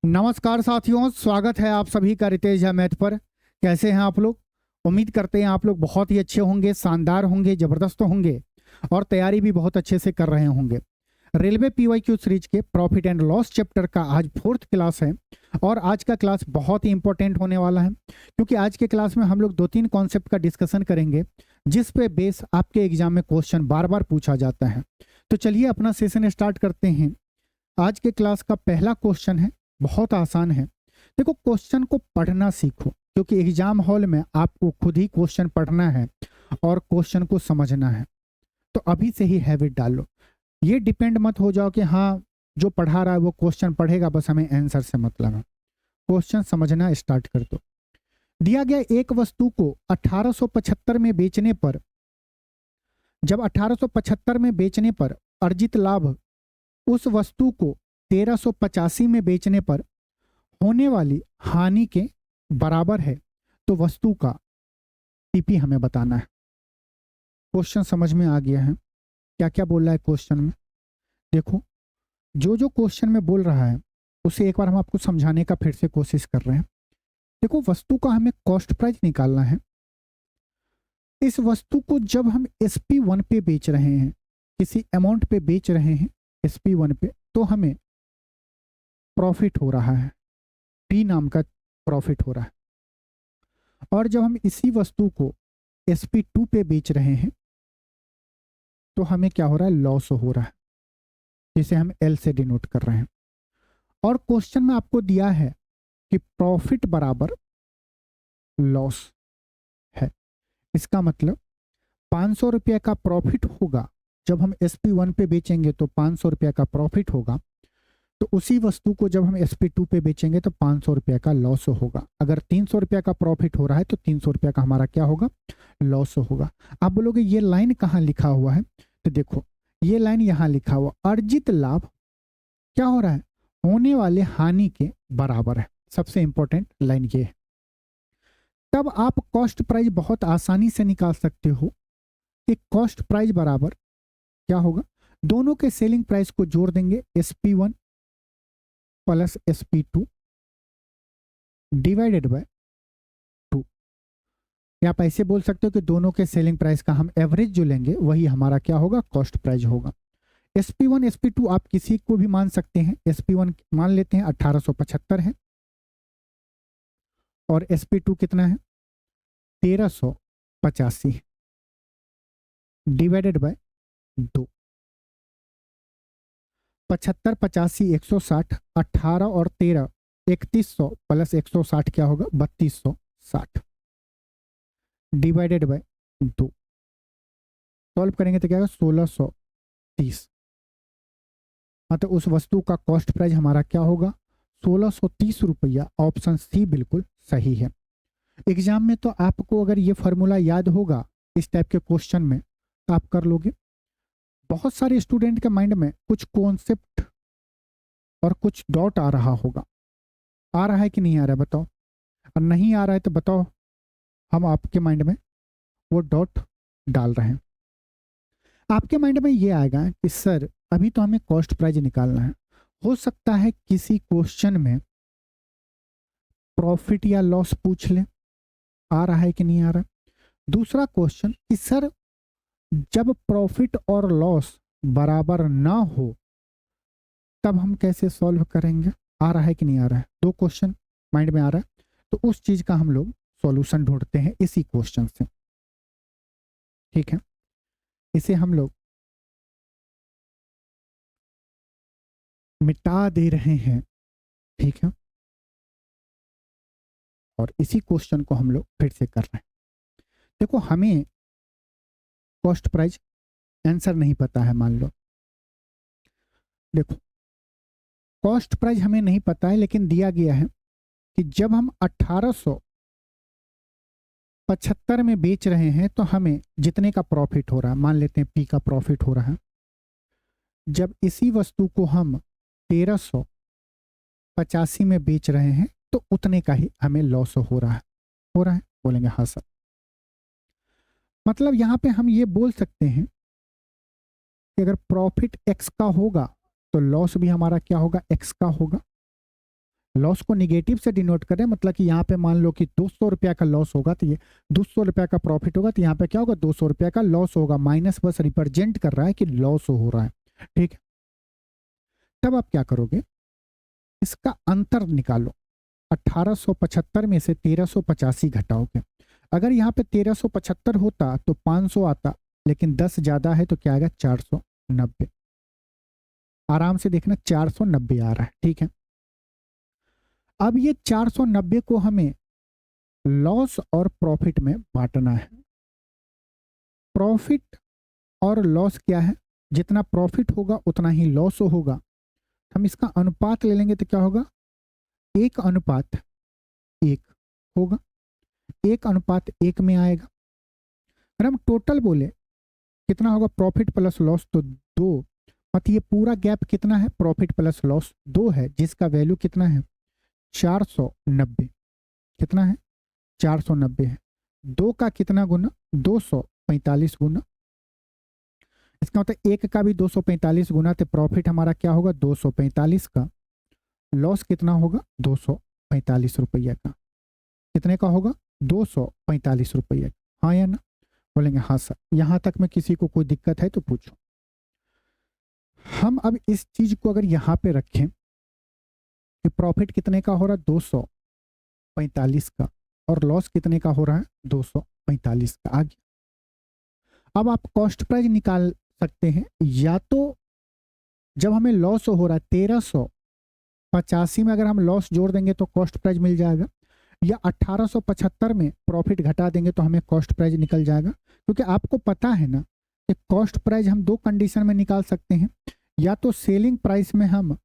नमस्कार साथियों, स्वागत है आप सभी का रितेश झा मैथ पर। कैसे हैं आप लोग? उम्मीद करते हैं आप लोग बहुत ही अच्छे होंगे, शानदार होंगे, जबरदस्त होंगे और तैयारी भी बहुत अच्छे से कर रहे होंगे। रेलवे पीवाईक्यू सीरीज के प्रॉफिट एंड लॉस चैप्टर का आज 4th क्लास है और आज का क्लास बहुत ही इंपॉर्टेंट होने वाला है, क्योंकि आज के क्लास में हम लोग 2-3 कॉन्सेप्ट का डिस्कशन करेंगे जिस पे बेस आपके एग्जाम में क्वेश्चन बार बार पूछा जाता है। तो चलिए अपना सेशन स्टार्ट करते हैं। आज के क्लास का पहला क्वेश्चन है, बहुत आसान है। देखो, क्वेश्चन को पढ़ना सीखो, क्योंकि एग्जाम हॉल में आपको खुद ही क्वेश्चन पढ़ना है और क्वेश्चन को समझना है। तो अभी से ही हैबिट डालो। ये डिपेंड मत हो जाओ कि हाँ, जो पढ़ा रहा है वो क्वेश्चन पढ़ेगा, बस हमें आंसर से मतलब है। क्वेश्चन समझना स्टार्ट कर दो। दिया गया एक वस्तु को 1875 में बेचने पर, जब 1875 में बेचने पर अर्जित लाभ उस वस्तु को 1385 में बेचने पर होने वाली हानि के बराबर है, तो वस्तु का टीपी हमें बताना है। क्वेश्चन समझ में आ गया है? क्या क्या बोल रहा है क्वेश्चन में? देखो, जो जो क्वेश्चन में बोल रहा है उसे एक बार हम आपको समझाने का फिर से कोशिश कर रहे हैं। देखो, वस्तु का हमें कॉस्ट प्राइस निकालना है। इस वस्तु को जब हम SP1 पे बेच रहे हैं, किसी अमाउंट पे बेच रहे हैं SP1 पे, तो हमें प्रॉफिट हो रहा है, P नाम का प्रॉफिट हो रहा है। और जब हम इसी वस्तु को SP2 पे बेच रहे हैं तो हमें क्या हो रहा है? लॉस हो रहा है, जिसे हम L से डिनोट कर रहे हैं। और क्वेश्चन में आपको दिया है कि प्रॉफिट बराबर लॉस है। इसका मतलब 500 रुपये का प्रॉफिट होगा। जब हम SP1 पे बेचेंगे तो 500 रुपये का प्रॉफिट होगा, तो उसी वस्तु को जब हम SP2 पे बेचेंगे तो 500 रुपये का लॉस होगा। अगर 300 रुपये का प्रॉफिट हो रहा है तो 300 रुपये का हमारा क्या होगा? लॉस होगा। आप बोलोगे ये लाइन कहाँ लिखा हुआ है? तो देखो, ये लाइन यहाँ लिखा हुआ, अर्जित लाभ क्या हो रहा है? होने वाले हानि के बराबर है। सबसे इंपॉर्टेंट लाइन ये है। तब आप कॉस्ट प्राइस बहुत आसानी से निकाल सकते हो कि कॉस्ट प्राइस बराबर क्या होगा? दोनों के सेलिंग प्राइस को जोड़ देंगे, SP1 plus SP2 divided by 2। या आप ऐसे बोल सकते हो कि दोनों के सेलिंग प्राइस का हम एवरेज जो लेंगे वही हमारा क्या होगा? कॉस्ट प्राइस होगा। SP1 SP2 आप किसी को भी मान सकते हैं। SP1 मान लेते हैं 1875 है और SP2 कितना है? 1385 डिवाइडेड बाय 2। 75 85 160, 18 और 13 3100 प्लस 160 क्या होगा? 3260 डिवाइडेड बाय 2। सॉल्व करेंगे तो क्या होगा? 1630। मतलब उस वस्तु का कॉस्ट प्राइस हमारा क्या होगा? 1630 रुपया। ऑप्शन सी बिल्कुल सही है। एग्जाम में तो आपको अगर ये फॉर्मूला याद होगा इस टाइप के क्वेश्चन में तो आप कर लोगे। बहुत सारे स्टूडेंट के माइंड में कुछ कॉन्सेप्ट और कुछ डाउट आ रहा होगा। आ रहा है कि नहीं आ रहा है? बताओ। और नहीं आ रहा है तो बताओ, हम आपके माइंड में वो डाउट डाल रहे हैं। आपके माइंड में ये आएगा कि सर अभी तो हमें कॉस्ट प्राइस निकालना है। हो सकता है किसी क्वेश्चन में प्रॉफिट या लॉस पूछ ले। आ रहा है कि नहीं आ रहा? दूसरा क्वेश्चन कि सर जब प्रॉफिट और लॉस बराबर ना हो तब हम कैसे सॉल्व करेंगे? आ रहा है कि नहीं आ रहा है? दो क्वेश्चन माइंड में आ रहा है, तो उस चीज का हम लोग सॉल्यूशन ढूंढते हैं इसी क्वेश्चन से। ठीक है, इसे हम लोग मिटा दे रहे हैं। ठीक है, और इसी क्वेश्चन को हम लोग फिर से कर रहे हैं। देखो, हमें कॉस्ट प्राइस आंसर नहीं पता है। मान लो, देखो, कॉस्ट प्राइस हमें नहीं पता है, लेकिन दिया गया है कि जब हम 1875 में बेच रहे हैं तो हमें जितने का प्रॉफिट हो रहा है, मान लेते हैं P का प्रॉफिट हो रहा है, जब इसी वस्तु को हम 1385 में बेच रहे हैं तो उतने का ही हमें लॉस हो रहा है। हो रहा है? बोलेंगे हाँ सर। मतलब यहां पे हम ये बोल सकते हैं कि अगर प्रॉफिट X का होगा तो लॉस भी हमारा क्या होगा? X का होगा। लॉस को निगेटिव से डिनोट कर रहे हैं, मतलब कि यहाँ पे मान लो कि 200 रुपया का लॉस होगा तो ये 200 रुपया का प्रॉफिट होगा, तो यहाँ पे क्या होगा, 200 रुपया का लॉस होगा। माइनस बस रिप्रेजेंट कर रहा है कि लॉस हो रहा है, ठीक है। तब आप क्या करोगे, इसका अंतर निकालो। 1875 में से 1385 घटाओगे। अगर यहाँ पे 1375 होता तो 500 आता, लेकिन 10 ज्यादा है तो क्या आएगा, 490। आराम से देखना, 490 आ रहा है, ठीक है। अब ये 490 को हमें लॉस और प्रॉफिट में बांटना है। प्रॉफिट और लॉस क्या है, जितना प्रॉफिट होगा उतना ही लॉस होगा। हम इसका अनुपात ले लेंगे तो क्या होगा, 1:1 होगा, 1:1 में आएगा। अगर हम टोटल बोले कितना होगा, प्रॉफिट प्लस लॉस, तो 2, मतलब ये पूरा गैप कितना है, प्रॉफिट प्लस लॉस 2 है, जिसका वैल्यू कितना है, 490। कितना है, 490 है। 2 का कितना गुना, 245 गुना। इसका मतलब 1 का भी 245 गुना, तो प्रॉफिट हमारा क्या होगा, 245 का। लॉस कितना होगा, 245 रुपया का। कितने का होगा, 245 रुपया का। हाँ या ना, बोलेंगे हाँ सर। यहां तक में किसी को कोई दिक्कत है तो पूछो। हम अब इस चीज को अगर यहाँ पे रखें कि प्रॉफिट कितने का हो रहा है, 245 का, और लॉस कितने का हो रहा है, 245 का। आगे अब आप कॉस्ट प्राइस निकाल सकते हैं, या तो जब हमें लॉस हो रहा है 1385 में अगर हम लॉस जोड़ देंगे तो कॉस्ट प्राइस मिल जाएगा, या 1875 में प्रॉफिट घटा देंगे तो हमें कॉस्ट प्राइस निकल जाएगा। क्योंकि आपको पता है ना कि कॉस्ट प्राइस हम 2 कंडीशन में निकाल सकते हैं, या तो सेलिंग प्राइस में हम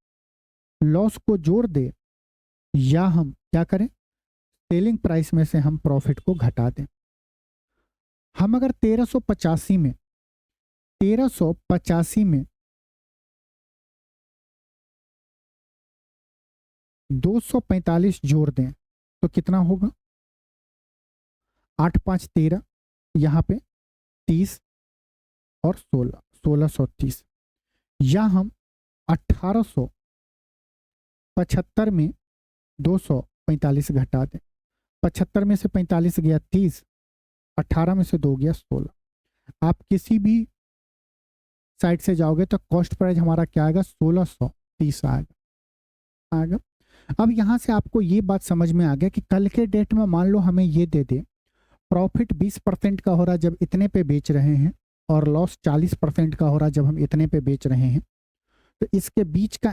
लॉस को जोड़ दे, या हम क्या करें, सेलिंग प्राइस में से हम प्रॉफिट को घटा दें। हम अगर 1385 में 245 जोड़ दें तो कितना होगा, 8 5 13, यहाँ पे 30 और 16, 1630। या हम 1875 में 245 घटा दें, 75 में से 45 गया 30, 18 में से 2 गया 16। आप किसी भी साइड से जाओगे तो कॉस्ट प्राइस हमारा क्या आएगा, 1630 आएगा। अब यहां से आपको ये बात समझ में आ गया कि कल के डेट में मान लो हमें ये दे दे, प्रॉफिट 20% का हो रहा है जब इतने पे बेच रहे हैं, और लॉस 40% का हो रहा है जब हम इतने पे बेच रहे हैं, तो इसके बीच का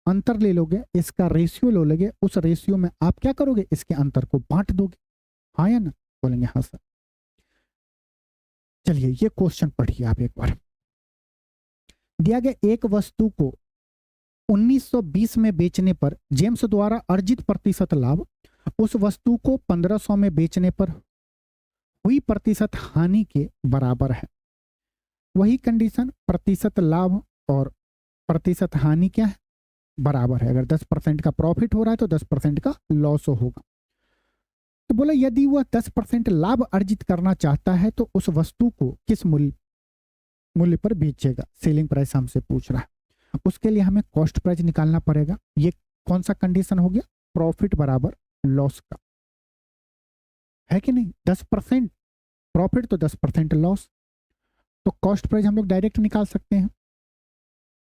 अंतर ले लोगे, इसका रेशियो ले लोगे, उस रेशियो में आप क्या करोगे, इसके अंतर को बांट दोगे। हाँ या ना, बोलेंगे हाँ सर। चलिए ये क्वेश्चन पढ़िए आप एक बार। दिया गया एक वस्तु को 1920 में बेचने पर जेम्स द्वारा अर्जित प्रतिशत लाभ उस वस्तु को 1500 में बेचने पर हुई प्रतिशत हानि के बराबर है। वही कंडीशन, प्रतिशत लाभ और प्रतिशत हानि क्या है, बराबर है। अगर 10% का प्रॉफिट हो रहा है तो 10% का लॉस होगा। तो बोला यदि वह 10% लाभ अर्जित करना चाहता है तो उस वस्तु को किस मूल्य पर बेचेगा, सेलिंग प्राइस हमसे पूछ रहा है। उसके लिए हमें कॉस्ट प्राइस निकालना पड़ेगा। ये कौन सा कंडीशन हो गया, प्रॉफिट बराबर लॉस का, है कि नहीं। 10% प्रॉफिट तो 10% लॉस, तो कॉस्ट प्राइस हम लोग डायरेक्ट निकाल सकते हैं।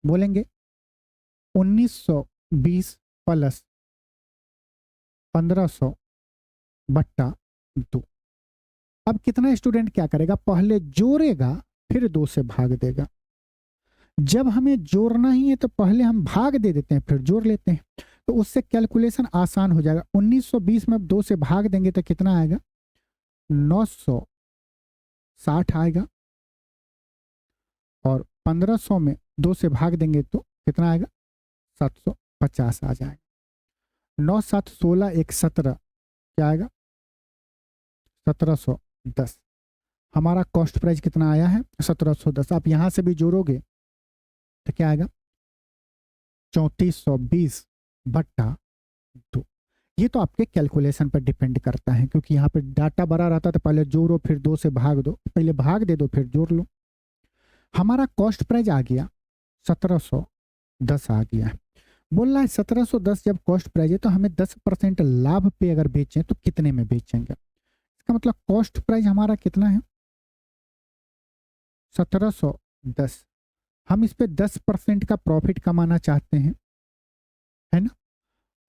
बोलेंगे 1920 प्लस 1500 बट्टा 2। अब कितना स्टूडेंट क्या करेगा, पहले जोड़ेगा फिर 2 से भाग देगा। जब हमें जोड़ना ही है तो पहले हम भाग दे देते हैं फिर जोड़ लेते हैं, तो उससे कैलकुलेशन आसान हो जाएगा। 1920 में अब 2 से भाग देंगे तो कितना आएगा, 960 आएगा, और 1500 में 2 से भाग देंगे तो कितना आएगा, 750 आ जाएगा। 9 7 16 1 17, क्या आएगा, 1710। हमारा कॉस्ट प्राइस कितना आया है, 1710। आप यहां से भी जोड़ोगे तो क्या आएगा, 3420 बट्टा 2। ये तो आपके कैलकुलेशन पर डिपेंड करता है, क्योंकि यहाँ पे डाटा बड़ा रहता है तो पहले जोड़ो फिर 2 से भाग दो, पहले भाग दे दो फिर जोड़ लो। हमारा कॉस्ट प्राइस आ गया 1710 आ गया है। बोल रहा है 1710 जब कॉस्ट प्राइस है तो हमें 10% लाभ पे अगर बेचें तो कितने में बेचेंगे। इसका मतलब कॉस्ट प्राइस हमारा कितना है 1710, हम इस पे 10% का प्रॉफिट कमाना चाहते हैं, है ना।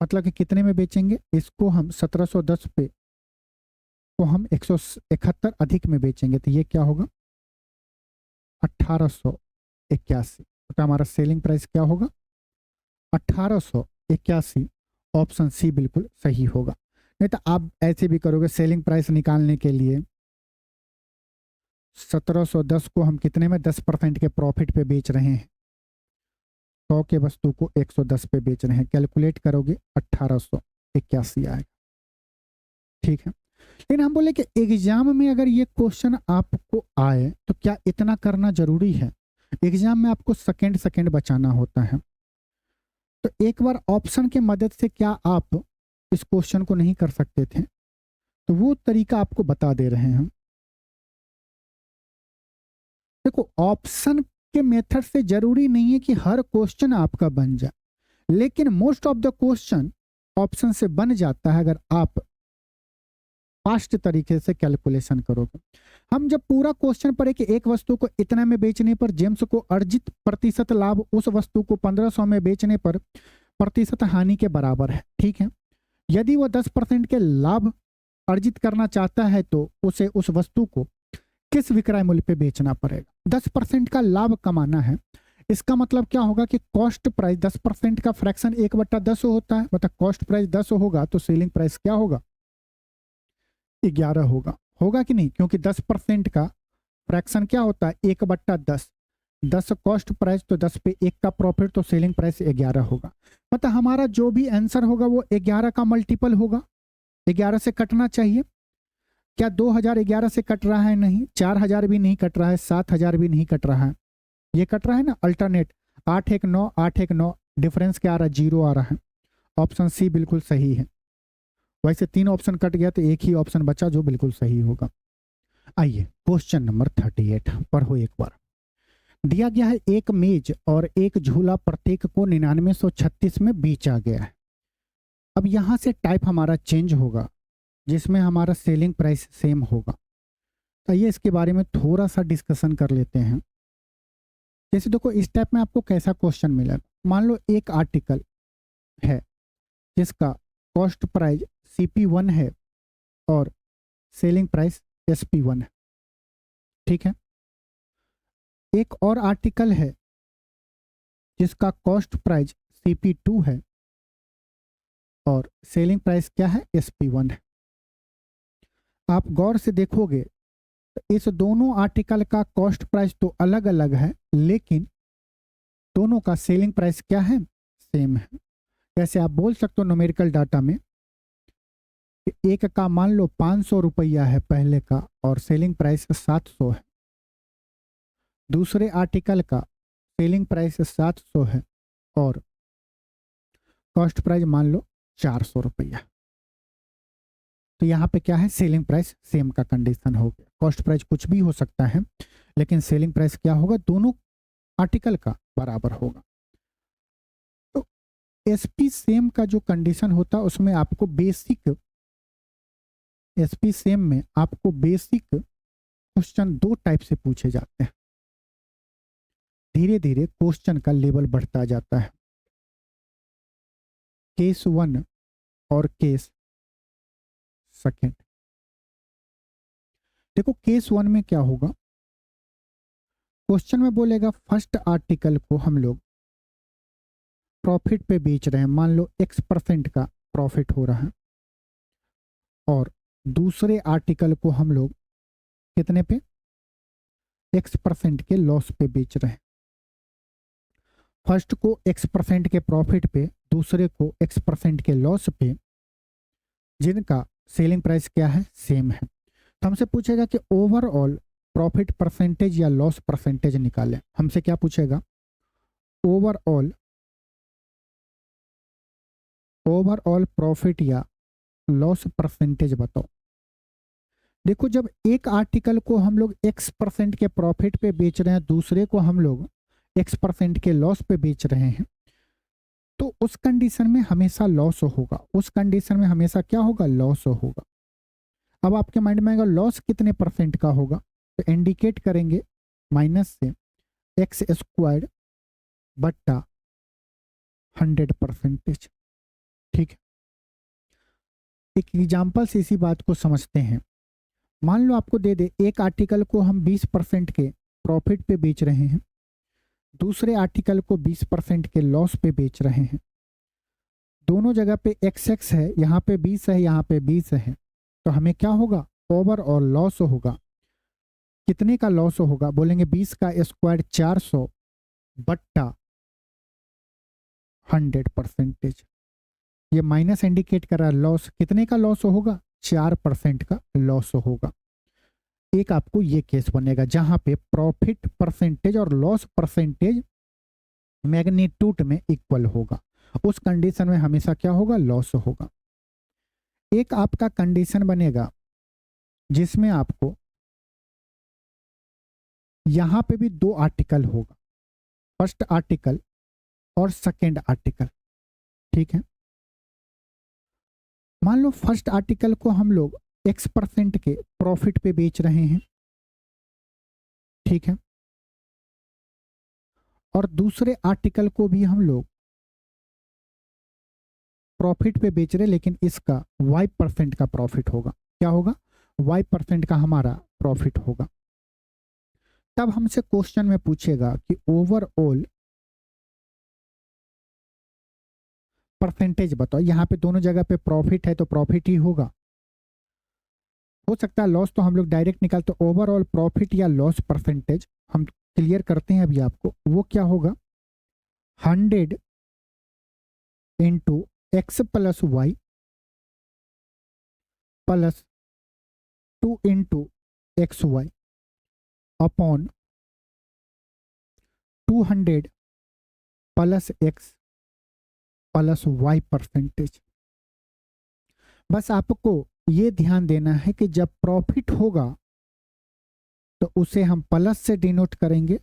मतलब कि कितने में बेचेंगे इसको, हम 1710 पे को हम 171 अधिक में बेचेंगे तो ये क्या होगा 1881। तो हमारा सेलिंग प्राइस क्या होगा 1881। ऑप्शन सी बिल्कुल सही होगा। नहीं तो आप ऐसे भी करोगे, सेलिंग प्राइस निकालने के लिए 1710 को हम कितने में 10% के प्रॉफिट पे बेच रहे हैं, 100 के वस्तु को 110 पे बेच रहे हैं, कैलकुलेट करोगे 1881 आएगा। ठीक है, लेकिन हम बोले कि एग्जाम में अगर ये क्वेश्चन आपको आए तो क्या इतना करना जरूरी है। एग्जाम में आपको सेकंड बचाना होता है, तो एक बार ऑप्शन के मदद से क्या आप इस क्वेश्चन को नहीं कर सकते थे, तो वो तरीका आपको बता दे रहे हैं। देखो ऑप्शन के मेथड से जरूरी नहीं है कि हर क्वेश्चन आपका बन जाए, लेकिन most of the question option से बन जाता है अगर आप फास्ट तरीके से कैलकुलेशन करोगे। हम जब पूरा क्वेश्चन पढ़े कि एक वस्तु को इतना में बेचने पर जेम्स को अर्जित प्रतिशत लाभ उस वस्तु को 1500 में बेचने पर प्रतिशत हानि के बराबर है। ठीक है, यदि वो 10% के लाभ अर्जित करना चाहता है तो उसे उस वस्तु को किस विक्रय मूल्य पे बेचना पड़ेगा। 10% का लाभ कमाना है, इसका मतलब क्या होगा कि कॉस्ट प्राइस 10% का फ्रैक्शन 1/10 होता है, मतलब कॉस्ट प्राइस 10 होगा तो सेलिंग प्राइस क्या होगा 11 होगा। होगा कि नहीं, क्योंकि 10% का फ्रैक्शन क्या होता है 1/10, 10 कॉस्ट प्राइस तो 10 पे 1 का प्रॉफिट, तो सेलिंग प्राइस 11 होगा। मतलब हमारा जो भी आंसर होगा वो 11 का मल्टीपल होगा, 11 से कटना चाहिए। क्या 2011 से कट रहा है, नहीं। 4000 भी नहीं कट रहा है, 7000 भी नहीं कट रहा है, ये कट रहा है ना अल्टरनेट 819 819, डिफरेंस क्या आ रहा है 0 आ रहा है। ऑप्शन सी बिल्कुल सही है। वैसे 3 ऑप्शन कट गया तो एक ही ऑप्शन बचा जो बिल्कुल सही होगा। आइए क्वेश्चन नंबर 38 पढ़ो एक बार। दिया गया है एक मेज और एक झूला प्रत्येक को 9936 में बेचा गया है। अब यहां से टाइप हमारा चेंज होगा जिसमें हमारा सेलिंग प्राइस सेम होगा। तो आइए इसके बारे में थोड़ा सा डिस्कशन कर लेते हैं। जैसे देखो इस टाइप में आपको कैसा क्वेश्चन मिला, मान लो एक आर्टिकल है जिसका कॉस्ट प्राइस CP1 है और सेलिंग प्राइस SP1 है। ठीक है, एक और आर्टिकल है जिसका कॉस्ट प्राइस CP2 है और सेलिंग प्राइस क्या है SP1 है। आप गौर से देखोगे तो इस दोनों आर्टिकल का कॉस्ट प्राइस तो अलग अलग है, लेकिन दोनों का सेलिंग प्राइस क्या है सेम है। जैसे आप बोल सकते हो न्यूमेरिकल डाटा में एक का मान लो 500 रुपया है पहले का और सेलिंग प्राइस 700 है, दूसरे आर्टिकल का सेलिंग प्राइस 700 है और कॉस्ट प्राइस मान लो 400 रुपया। तो यहाँ पे क्या है सेलिंग प्राइस सेम का कंडीशन हो गया। कॉस्ट प्राइस कुछ भी हो सकता है लेकिन सेलिंग प्राइस क्या होगा दोनों आर्टिकल का बराबर होगा। तो SP सेम का जो कंडीशन होता है उसमें आपको बेसिक SP सेम में आपको बेसिक क्वेश्चन 2 टाइप से पूछे जाते हैं। धीरे धीरे क्वेश्चन का लेवल बढ़ता जाता है। केस 1 और केस सेकंड। देखो केस 1 में क्या होगा, क्वेश्चन में बोलेगा फर्स्ट आर्टिकल को हम लोग प्रॉफिट पे बेच रहे हैं, मान लो X% का प्रॉफिट हो रहा है और दूसरे आर्टिकल को हम लोग कितने पे X% के लॉस पे बेच रहे हैं। फर्स्ट को X% के प्रॉफिट पे, दूसरे को X% के लॉस पे, जिनका सेलिंग प्राइस क्या है सेम है। तो हमसे पूछेगा कि ओवरऑल प्रॉफिट परसेंटेज या लॉस परसेंटेज निकालें। हमसे क्या पूछेगा ओवरऑल प्रॉफिट या लॉस परसेंटेज बताओ। देखो जब एक आर्टिकल को हम लोग X% के प्रॉफिट पे बेच रहे हैं, दूसरे को हम लोग X% के लॉस पे बेच रहे हैं, तो उस कंडीशन में हमेशा लॉस होगा, उस कंडीशन में हमेशा क्या होगा, लॉस होगा। अब आपके माइंड में आएगा लॉस कितने परसेंट का होगा, तो इंडिकेट करेंगे माइनस से एक्स स्क्वायर्ड बट्टा 100%। ठीक है, एक एग्जाम्पल से इसी बात को समझते हैं। मान लो आपको दे दे एक आर्टिकल को हम 20% के प्रॉफिट पे बेच रहे हैं, दूसरे आर्टिकल को 20% के लॉस पे बेच रहे हैं। दोनों जगह पे XX है, यहाँ पे 20 है, यहाँ पे 20 है, तो हमें क्या होगा, ओवर और लॉस होगा। कितने का लॉस होगा, बोलेंगे 20 का स्क्वायर 400 बट्टा 100%। ये माइनस इंडिकेट कर रहा है लॉस, कितने का लॉस होगा, 4% का लॉस होगा। एक आपको ये केस बनेगा जहां पे प्रॉफिट परसेंटेज और लॉस परसेंटेज मैग्नीट्यूड में इक्वल होगा, उस कंडीशन में हमेशा क्या होगा, लॉस होगा। एक आपका कंडीशन बनेगा जिसमें आपको यहां पे भी दो आर्टिकल होगा, फर्स्ट आर्टिकल और सेकेंड आर्टिकल। ठीक है, मान लो फर्स्ट आर्टिकल को हम लोग X% के प्रॉफिट पे बेच रहे हैं, ठीक है, और दूसरे आर्टिकल को भी हम लोग प्रॉफिट पे बेच रहे, लेकिन इसका Y% का प्रॉफिट होगा। क्या होगा, Y% का हमारा प्रॉफिट होगा। तब हमसे क्वेश्चन में पूछेगा कि ओवरऑल परसेंटेज बताओ। यहाँ पे दोनों जगह पे प्रॉफिट है तो प्रॉफिट ही होगा, हो सकता है लॉस तो हम लोग डायरेक्ट निकालते। ओवरऑल प्रॉफिट या लॉस परसेंटेज हम क्लियर करते हैं अभी आपको, वो क्या होगा, 100 into X plus Y plus 2 into X Y upon 200 plus X plus Y percentage. बस आपको ये ध्यान देना है कि जब प्रॉफिट होगा तो उसे हम प्लस से डिनोट करेंगे,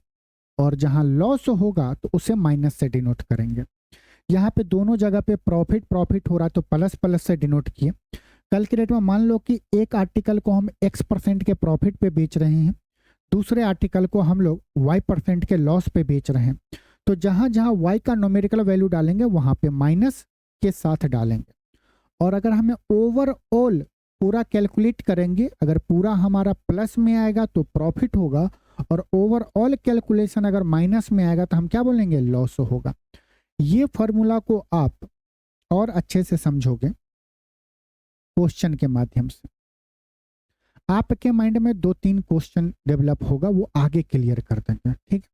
और जहां लॉस होगा तो उसे माइनस से डिनोट करेंगे। यहाँ पे दोनों जगह पे प्रॉफिट हो रहा तो प्लस प्लस से डिनोट किए। कल के डेट में मान लो कि एक आर्टिकल को हम X% के प्रॉफिट पे बेच रहे हैं, दूसरे आर्टिकल को हम लोग Y% के लॉस पे बेच रहे हैं, तो जहां जहां Y का न्यूमेरिकल वैल्यू डालेंगे वहां पे माइनस के साथ डालेंगे। और अगर हमें ओवरऑल पूरा कैलकुलेट करेंगे, अगर पूरा हमारा प्लस में आएगा तो प्रॉफिट होगा, और ओवरऑल कैलकुलेशन अगर माइनस में आएगा तो हम क्या बोलेंगे, लॉस होगा। ये फॉर्मूला को आप और अच्छे से समझोगे क्वेश्चन के माध्यम से। आपके माइंड में 2-3 क्वेश्चन डेवलप होगा, वो आगे क्लियर कर देंगे। ठीक,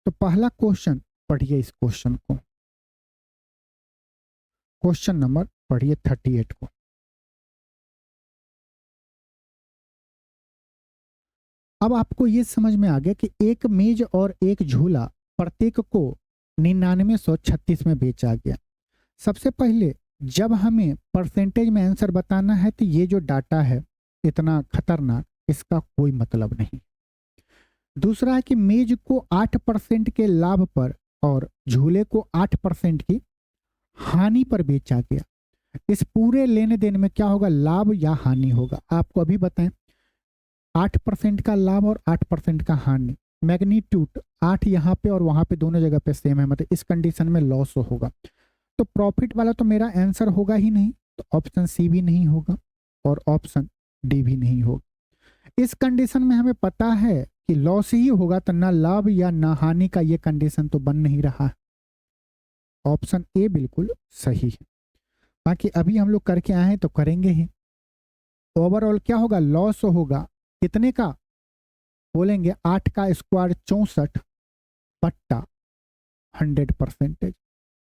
तो पहला क्वेश्चन पढ़िए, इस क्वेश्चन को, क्वेश्चन नंबर पढ़िए 38 को। अब आपको ये समझ में आ गया कि एक मेज और एक झूला प्रत्येक को 9936 में बेचा गया। सबसे पहले जब हमें परसेंटेज में आंसर बताना है तो ये जो डाटा है इतना खतरनाक, इसका कोई मतलब नहीं। दूसरा है कि मेज को 8% के लाभ पर और झूले को 8% की हानि पर बेचा गया। इस पूरे लेने देन में क्या होगा, लाभ या हानि होगा। आपको अभी बताएं, 8% का लाभ और 8% का हानि, मैग्नीट्यूड 8 यहाँ पे और वहां पे दोनों जगह पे सेम है, मतलब इस कंडीशन में लॉस होगा। तो प्रॉफिट वाला तो मेरा आंसर होगा ही नहीं, तो ऑप्शन सी भी नहीं होगा और ऑप्शन डी भी नहीं होगा। इस कंडीशन में हमें पता है कि लॉस ही होगा, तो ना लाभ या ना हानि का ये कंडीशन तो बन नहीं रहा है। ऑप्शन ए बिल्कुल सही है। बाकी अभी हम लोग करके आए हैं तो करेंगे ही। ओवरऑल क्या होगा, लॉस होगा, कितने का बोलेंगे, 8 का स्क्वायर 64 बट्टा 100%।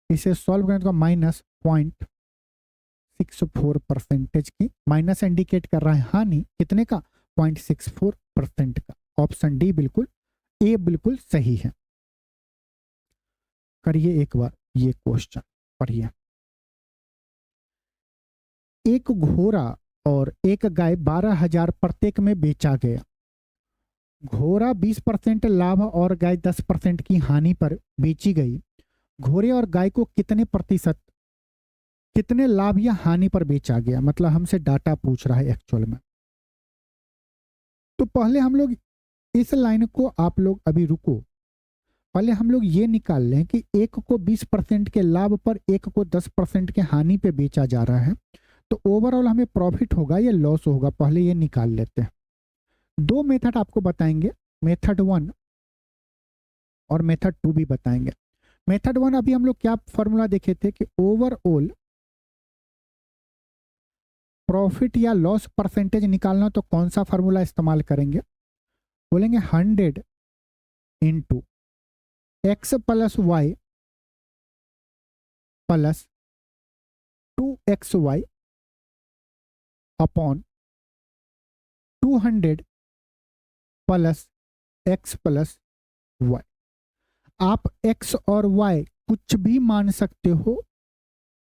इसे सॉल्व करें तो -0.64% की, माइनस इंडिकेट कर रहा है हानि, कितने का, 0.64% का। ऑप्शन डी बिल्कुल, ए बिल्कुल सही है। करिए एक बार ये क्वेश्चन पढ़िए। एक घोड़ा और एक गाय 12,000 प्रत्येक में बेचा गया। घोड़ा 20% लाभ और गाय 10% की हानि पर बेची गई। घोड़े और गाय को कितने प्रतिशत, कितने लाभ या हानि पर बेचा गया, मतलब हमसे डाटा पूछ रहा है एक्चुअल में। तो पहले हम लोग इस लाइन को, आप लोग अभी रुको, पहले हम लोग ये निकाल लें कि एक को 20% के लाभ पर एक को 10% के हानि पे बेचा जा रहा है, तो ओवरऑल हमें प्रॉफिट होगा या लॉस होगा, पहले ये निकाल लेते हैं। दो मेथड आपको बताएंगे, मेथड 1 और मेथड 2 भी बताएंगे। मेथड 1 अभी हम लोग क्या फॉर्मूला देखे थे कि ओवरऑल प्रॉफिट या लॉस परसेंटेज निकालना, तो कौन सा फॉर्मूला इस्तेमाल करेंगे, बोलेंगे 100 into X plus Y plus 2xy upon 200 plus X plus Y. आप x और y कुछ भी मान सकते हो,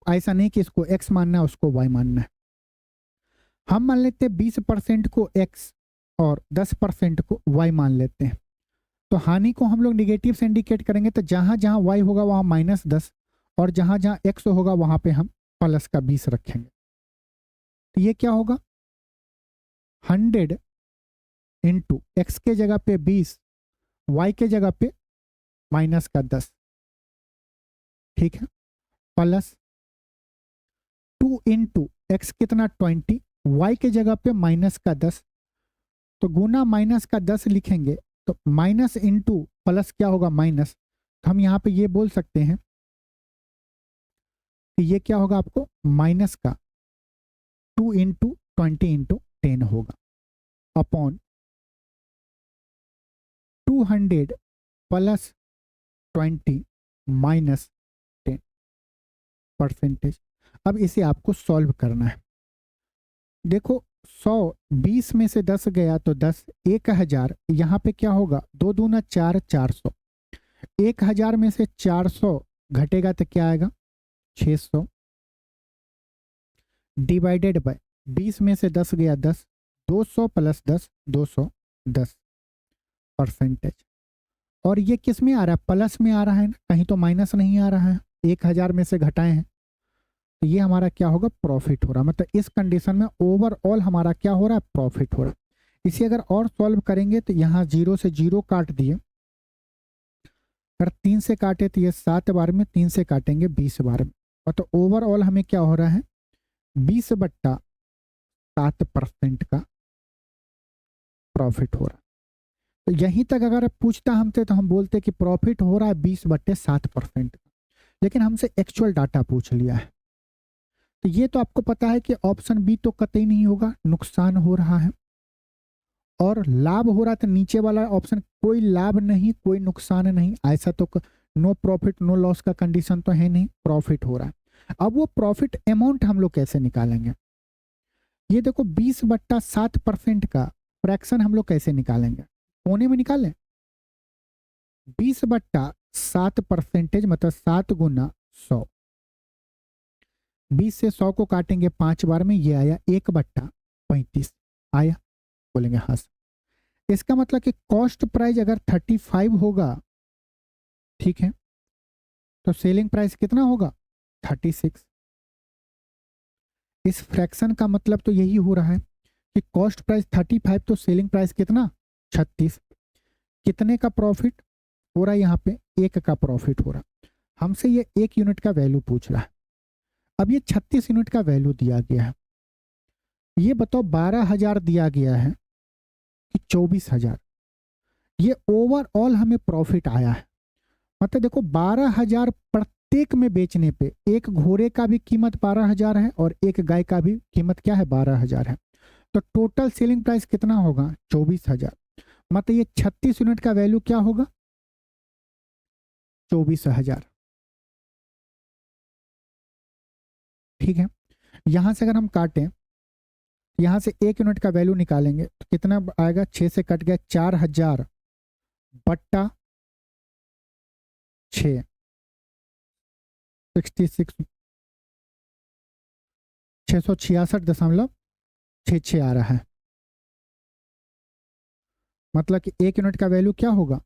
ऐसा नहीं कि इसको x मानना है उसको y मानना है। हम मान लेते हैं 20% को x और 10% को y मान लेते हैं। तो हानि को हम लोग निगेटिव से इंडिकेट करेंगे, तो जहां जहां y होगा वहां -10 और जहां जहां x होगा वहां पे हम प्लस का 20 रखेंगे। तो ये क्या होगा, 100 इंटू एक्स के जगह पे 20, y के जगह पे -10, ठीक है, प्लस 2 इंटू एक्स कितना 20, y के जगह पे -10, तो गुना -10 लिखेंगे, तो माइनस इंटू प्लस क्या होगा माइनस, तो हम यहाँ पे ये बोल सकते हैं कि ये क्या होगा आपको माइनस का 2 इंटू 20 इंटू 10 होगा अपॉन 200 प्लस 20 माइनस 10 परसेंटेज। अब इसे आपको सॉल्व करना है। देखो 100, 20 में से 10 गया तो 10, 1000, यहाँ पे क्या होगा 2 दूना 4, 400, 1000 में से 400 घटेगा तो क्या आएगा 600, डिवाइडेड बाय 20 में से 10 गया 10, 200 प्लस 10 210 परसेंटेज। और ये किस में आ रहा है, प्लस में आ रहा है ना, कहीं तो माइनस नहीं आ रहा है, 1000 में से घटाए हैं, तो ये हमारा क्या होगा प्रॉफिट हो रहा है। मतलब इस कंडीशन में ओवरऑल हमारा क्या हो रहा है प्रॉफिट हो रहा है। इसे अगर और सॉल्व करेंगे तो यहाँ 0 से 0 काट दिए, अगर 3 से काटे तो ये 7 बार में, 3 से काटेंगे 20 बार में, और तो ओवरऑल हमें क्या हो रहा है 20/7% का प्रॉफिट हो रहा है। तो यहीं तक अगर पूछता हमसे तो हम बोलते कि प्रॉफिट हो रहा है 20/7% का, लेकिन हमसे एक्चुअल डाटा पूछ लिया है। तो ये तो आपको पता है कि ऑप्शन बी तो कतई नहीं होगा, नुकसान हो रहा है, और लाभ हो रहा था नीचे वाला ऑप्शन, कोई लाभ नहीं कोई नुकसान नहीं, ऐसा तो नो प्रॉफिट नो लॉस का कंडीशन तो है नहीं, प्रॉफिट हो रहा है। अब वो प्रॉफिट अमाउंट हम लोग कैसे निकालेंगे, ये देखो 20/7% का फ्रैक्शन हम लोग कैसे निकालेंगे, कोने में निकालें 20/7% मतलब 7 गुना 100, 20 से 100 को काटेंगे 5 बार में, ये आया 1/35 आया, बोलेंगे हाँ सर। इसका मतलब कि कॉस्ट प्राइस अगर 35 होगा, ठीक है, तो सेलिंग प्राइस कितना होगा 36। इस फ्रैक्शन का मतलब तो यही हो रहा है कि कॉस्ट प्राइस 35 तो सेलिंग प्राइस कितना 36, कितने का प्रॉफिट हो रहा है यहाँ पे 1 का प्रॉफिट हो रहा है। हमसे ये 1 यूनिट का वैल्यू पूछ रहा है। अब ये 36 यूनिट का वैल्यू दिया गया है, ये बताओ 12,000 दिया गया है कि 24,000, ये ओवरऑल हमें प्रॉफिट आया है। मतलब देखो 12,000 प्रत्येक में बेचने पे, एक घोड़े का भी कीमत 12,000 है और एक गाय का भी कीमत क्या है 12,000 है, तो टोटल सेलिंग प्राइस कितना होगा 24,000। मतलब ये 36 यूनिट का वैल्यू क्या होगा 24,000, ठीक है। यहां से अगर हम काटें, यहां से 1 यूनिट का वैल्यू निकालेंगे तो कितना आएगा, 6 से कट गया 4,000 बट्टा 6, 66, 666.66 आ रहा है। मतलब कि 1 यूनिट का वैल्यू क्या होगा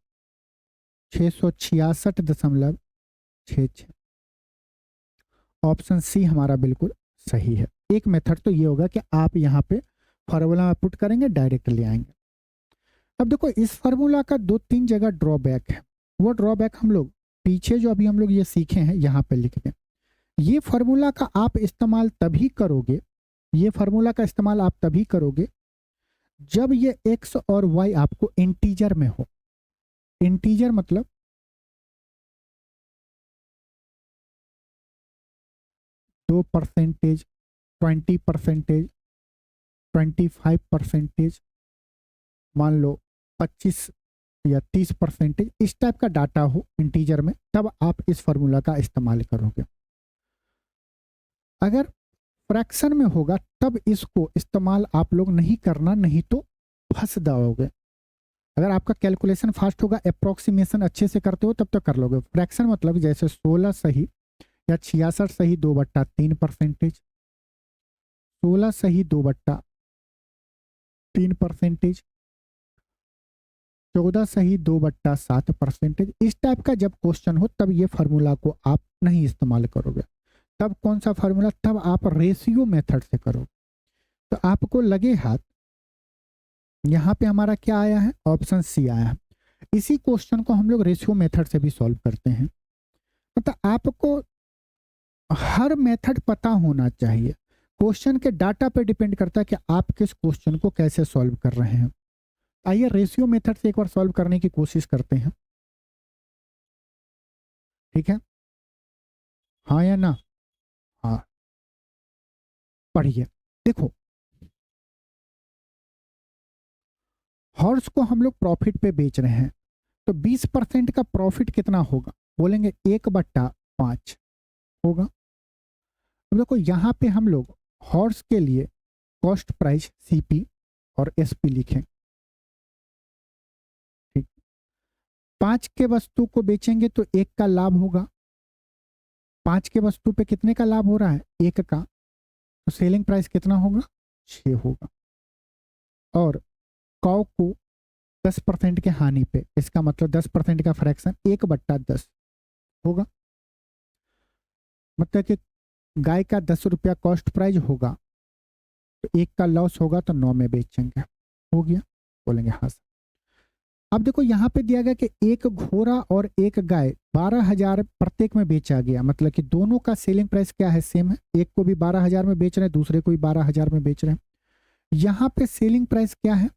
666.66 6 6। ऑप्शन सी हमारा बिल्कुल सही है। एक मेथड तो ये होगा कि आप यहाँ पे फार्मूला में पुट करेंगे, डायरेक्ट ले आएंगे। अब देखो इस फार्मूला का 2-3 जगह ड्रॉबैक है। वो ड्रॉबैक हम लोग पीछे जो अभी हम लोग ये सीखे हैं यहाँ पे लिख दें। ये फार्मूला का आप इस्तेमाल तभी करोगे, ये फार्मूला का इस्तेमाल आप तभी करोगे जब ये एक्स और वाई आपको इंटीजर में हो। इंटीजर मतलब 2%, 20%, 25%, मान लो 25 या 30%, इस टाइप का डाटा हो इंटीजर में, तब आप इस फार्मूला का इस्तेमाल करोगे। अगर फ्रैक्शन में होगा तब इसको इस्तेमाल आप लोग नहीं करना, नहीं तो फंस जाओगे। अगर आपका कैलकुलेशन फास्ट होगा, अप्रोक्सीमेशन अच्छे से करते हो, तब तो कर लोगे। फ्रैक्शन मतलब जैसे 16 सही या 66 सही 2/3%, 16 सही 2/3%, 14 सही 2/7%, इस टाइप का जब क्वेश्चन हो तब ये फार्मूला को आप नहीं इस्तेमाल करोगे। तब कौन सा फार्मूला? तब आप रेशियो मेथड से करोगे। तो आपको लगे हाथ, यहाँ पे हमारा क्या आया है? ऑप्शन सी आया है। इसी क्वेश्चन को हम लोग रेशियो मेथड से भी सॉल्व करते हैं। मतलब आपको हर मेथड पता होना चाहिए। क्वेश्चन के डाटा पे डिपेंड करता है कि आप किस क्वेश्चन को कैसे सॉल्व कर रहे हैं। आइए रेशियो मेथड से एक बार सॉल्व करने की कोशिश करते हैं, ठीक है? हाँ या ना? हाँ, पढ़िए। देखो, हॉर्स को हम लोग प्रॉफिट पे बेच रहे हैं, तो 20% का प्रॉफिट कितना होगा? बोलेंगे 1/5 होगा। अब देखो यहाँ पे हम लोग हॉर्स के लिए कॉस्ट प्राइस सीपी और एसपी लिखें, ठीक। 5 के वस्तु को बेचेंगे तो 1 का लाभ होगा। 5 के वस्तु पे कितने का लाभ हो रहा है? 1 का। तो सेलिंग प्राइस कितना होगा? 6 होगा। और कौ को 10% के हानि पे, इसका मतलब 10% का फ्रैक्शन 1/10 होगा। मतलब कि गाय का 10 रुपया कॉस्ट प्राइस होगा, तो 1 का लॉस होगा, तो 9 में बेचेंगे। हो गया? बोलेंगे हाँ सर। अब देखो यहाँ पे दिया गया कि एक घोड़ा और एक गाय 12,000 प्रत्येक में बेचा गया। मतलब कि दोनों का सेलिंग प्राइस क्या है? सेम है। एक को भी 12,000 में बेच रहे हैं, दूसरे को भी 12,000 में बेच रहे हैं। यहाँ पे सेलिंग प्राइस क्या है?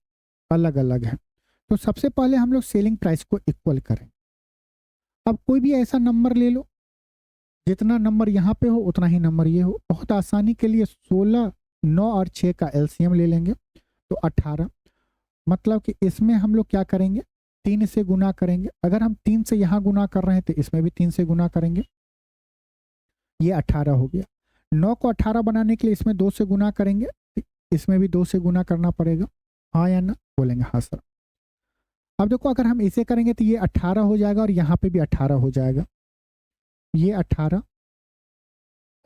अलग अलग है। तो सबसे पहले हम लोग सेलिंग प्राइस को इक्वल करें। अब कोई भी ऐसा नंबर ले लो, जितना नंबर यहाँ पे हो उतना ही नंबर ये हो। बहुत आसानी के लिए 16, 9 और 6 का एलसीएम ले लेंगे, तो 18। मतलब कि इसमें हम लोग क्या करेंगे? 3 से गुना करेंगे। अगर हम 3 से यहाँ गुना कर रहे हैं तो इसमें भी 3 से गुना करेंगे, ये 18 हो गया। 9 को 18 बनाने के लिए इसमें 2 से गुना करेंगे, इसमें भी 2 से गुना करना पड़ेगा। हाँ या ना? बोलेंगे हाँ सर। अब देखो अगर हम इसे करेंगे तो ये 18 हो जाएगा और यहाँ पे भी 18 हो जाएगा। ये 18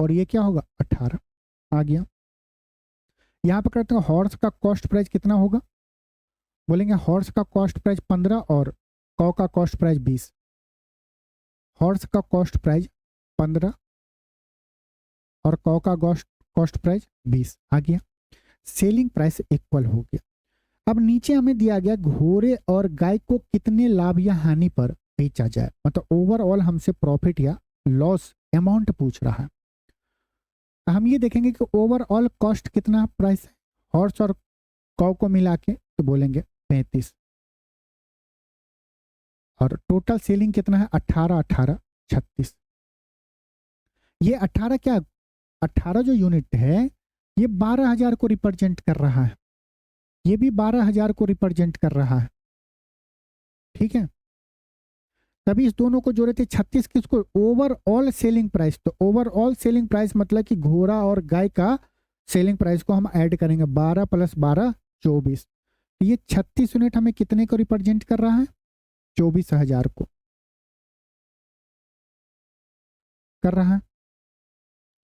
और ये क्या होगा? 18 आ गया। यहाँ पर करते हैं हॉर्स का कॉस्ट प्राइस कितना होगा? बोलेंगे हॉर्स का कॉस्ट प्राइस 15 और कौ का कॉस्ट प्राइस 20। हॉर्स का कॉस्ट प्राइस 15 और कौ का कॉस्ट प्राइस 20 आ गया। सेलिंग प्राइस इक्वल हो गया। अब नीचे हमें दिया गया घोड़े और गाय को कितने लाभ या हानि पर बेचा जाए। मतलब ओवरऑल हमसे प्रॉफिट या लॉस अमाउंट पूछ रहा है। हम ये देखेंगे कि ओवरऑल कॉस्ट कितना प्राइस है हॉर्स और कौ को मिला के, तो बोलेंगे 35। और टोटल सेलिंग कितना है? 18, 18, 36। ये 18 क्या? 18 जो यूनिट है ये 12,000 को रिप्रेजेंट कर रहा है, ये भी 12,000 को रिप्रेजेंट कर रहा है, ठीक है। तभी इस दोनों को जोड़े थे। 36 किसको? Overall selling price. तो ओवरऑल सेलिंग प्राइस मतलब कि घोड़ा और गाय का सेलिंग प्राइस को हम ऐड करेंगे। 12 + 12 24। ये 36 यूनिट हमें कितने को रिप्रेजेंट कर रहा है? 24,000 को कर रहा है।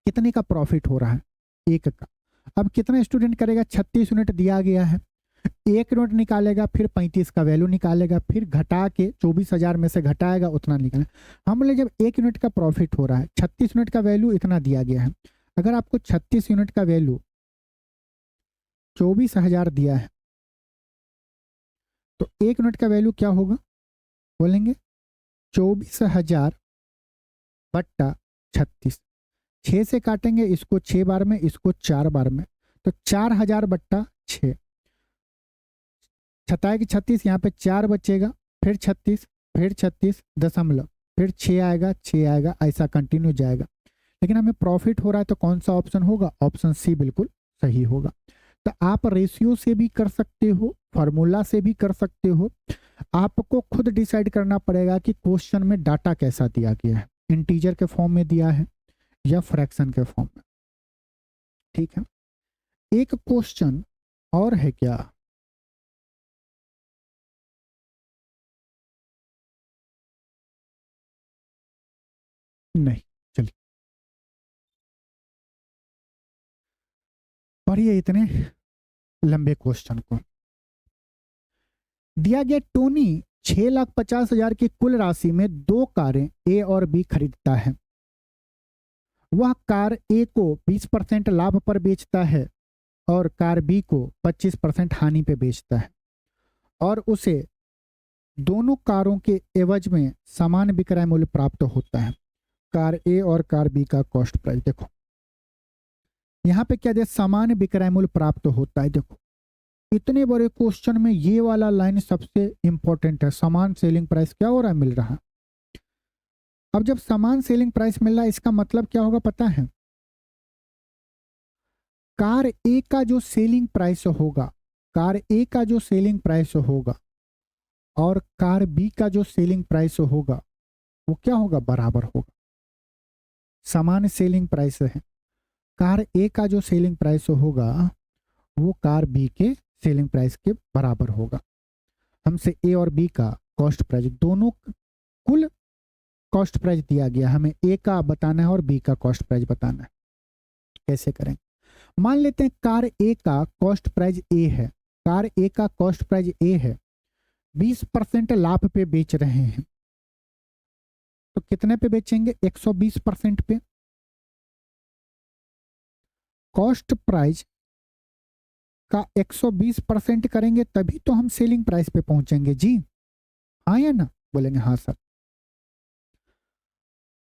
कितने का प्रॉफिट हो रहा है? 1 का। अब कितना स्टूडेंट करेगा? 36 यूनिट दिया गया है, एक यूनिट निकालेगा, फिर 35 का वैल्यू निकालेगा, फिर घटा के 24,000 में से घटाएगा, उतना निकालेगा। हम बोले जब 1 यूनिट का प्रॉफिट हो रहा है, 36 यूनिट का वैल्यू इतना दिया गया है, अगर आपको 36 यूनिट का वैल्यू 24,000 दिया है तो 1 यूनिट का वैल्यू क्या होगा, बोलेंगे 24,000 बट्टा 36। 6 से काटेंगे, इसको 6 बार में, इसको 4 बार में, तो 4,000 बट्टा 6। 36, यहाँ पे 4 बचेगा, फिर 36, फिर 36 दशमलव, फिर 6 आएगा, 6 आएगा, ऐसा कंटिन्यू जाएगा। लेकिन हमें प्रॉफिट हो रहा है तो कौन सा ऑप्शन होगा, ऑप्शन सी बिल्कुल सही होगा। तो आप रेशियो से भी कर सकते हो, फार्मूला से भी कर सकते हो, आपको खुद डिसाइड करना पड़ेगा कि क्वेश्चन में डाटा कैसा दिया गया है, इंटीजर के फॉर्म में दिया है या फ्रैक्शन के फॉर्म में। ठीक है, एक क्वेश्चन और है क्या, नहीं, चलिए पढ़िए इतने लंबे क्वेश्चन को। दिया गया टोनी 6,50,000 की कुल राशि में 2 कारें ए और बी खरीदता है। वह कार ए को 20% लाभ पर बेचता है और कार बी को 25% हानि पे बेचता है, और उसे दोनों कारों के एवज में समान विक्रय मूल्य प्राप्त होता है। कार ए और कार बी का कॉस्ट प्राइस। देखो यहाँ पे क्या दे, समान विक्रय मूल्य प्राप्त होता है। देखो इतने बड़े क्वेश्चन में ये वाला लाइन सबसे इंपॉर्टेंट है, समान सेलिंग प्राइस क्या हो रहा है, मिल रहा है। अब जब समान सेलिंग प्राइस मिल रहा है, इसका मतलब क्या होगा पता है, कार ए का जो सेलिंग प्राइस होगा, कार ए का जो सेलिंग प्राइस होगा और कार बी का जो सेलिंग प्राइस होगा वो क्या होगा, बराबर होगा। समान सेलिंग प्राइस है, कार ए का जो सेलिंग प्राइस होगा वो कार बी के सेलिंग प्राइस के बराबर होगा। हमसे ए और बी का कॉस्ट प्राइस, दोनों कुल कॉस्ट प्राइस दिया गया, हमें ए का बताना है और बी का कॉस्ट प्राइस बताना है। कैसे करें, मान लेते हैं कार ए का कॉस्ट प्राइस ए है, कार ए का कॉस्ट प्राइस ए है, 20% लाभ पे बेच रहे हैं, तो कितने पे बेचेंगे, 120% पे। कॉस्ट प्राइस का 120% करेंगे तभी तो हम सेलिंग प्राइस पे पहुंचेंगे जी, हाँ या ना, बोलेंगे हाँ सर।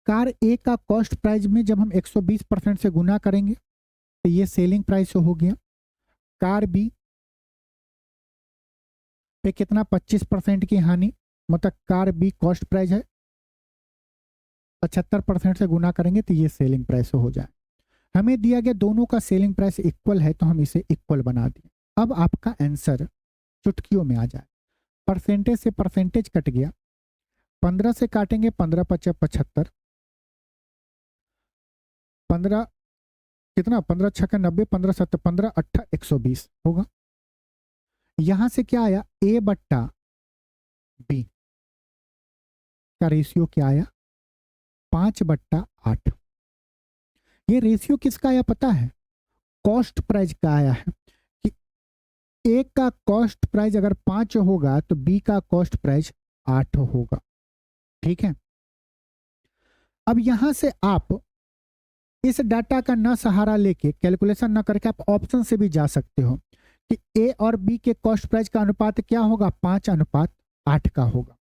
कार ए का कॉस्ट प्राइस में जब हम 120% से गुना करेंगे तो ये सेलिंग प्राइस हो गया। कार बी पे कितना, 25% की हानि, मतलब कार बी कॉस्ट प्राइस है, 75% से गुना करेंगे तो ये सेलिंग प्राइस हो जाए। हमें दिया गया दोनों का सेलिंग प्राइस इक्वल है तो हम इसे इक्वल बना दिए। अब आपका आंसर चुटकियों में आ जाए। परसेंटेज से परसेंटेज कट गया, 15 से काटेंगे 15 पचा 75, 15 कितना, 15 छक्का 90, 15 सत्तर 15 अट्ठा 120 होगा। यहां से क्या आया, ए बट्टा बी का रेशियो क्या आया, 5/8। ये रेशियो किसका आया पता है, कॉस्ट प्राइस का आया है कि ए का कॉस्ट प्राइस अगर 5 होगा तो बी का कॉस्ट प्राइस 8 होगा। ठीक है, अब यहां से आप इस डाटा का ना सहारा लेके, कैलकुलेशन ना करके आप ऑप्शन से भी जा सकते हो कि ए और बी के कॉस्ट प्राइस का अनुपात क्या होगा, 5/8 का होगा।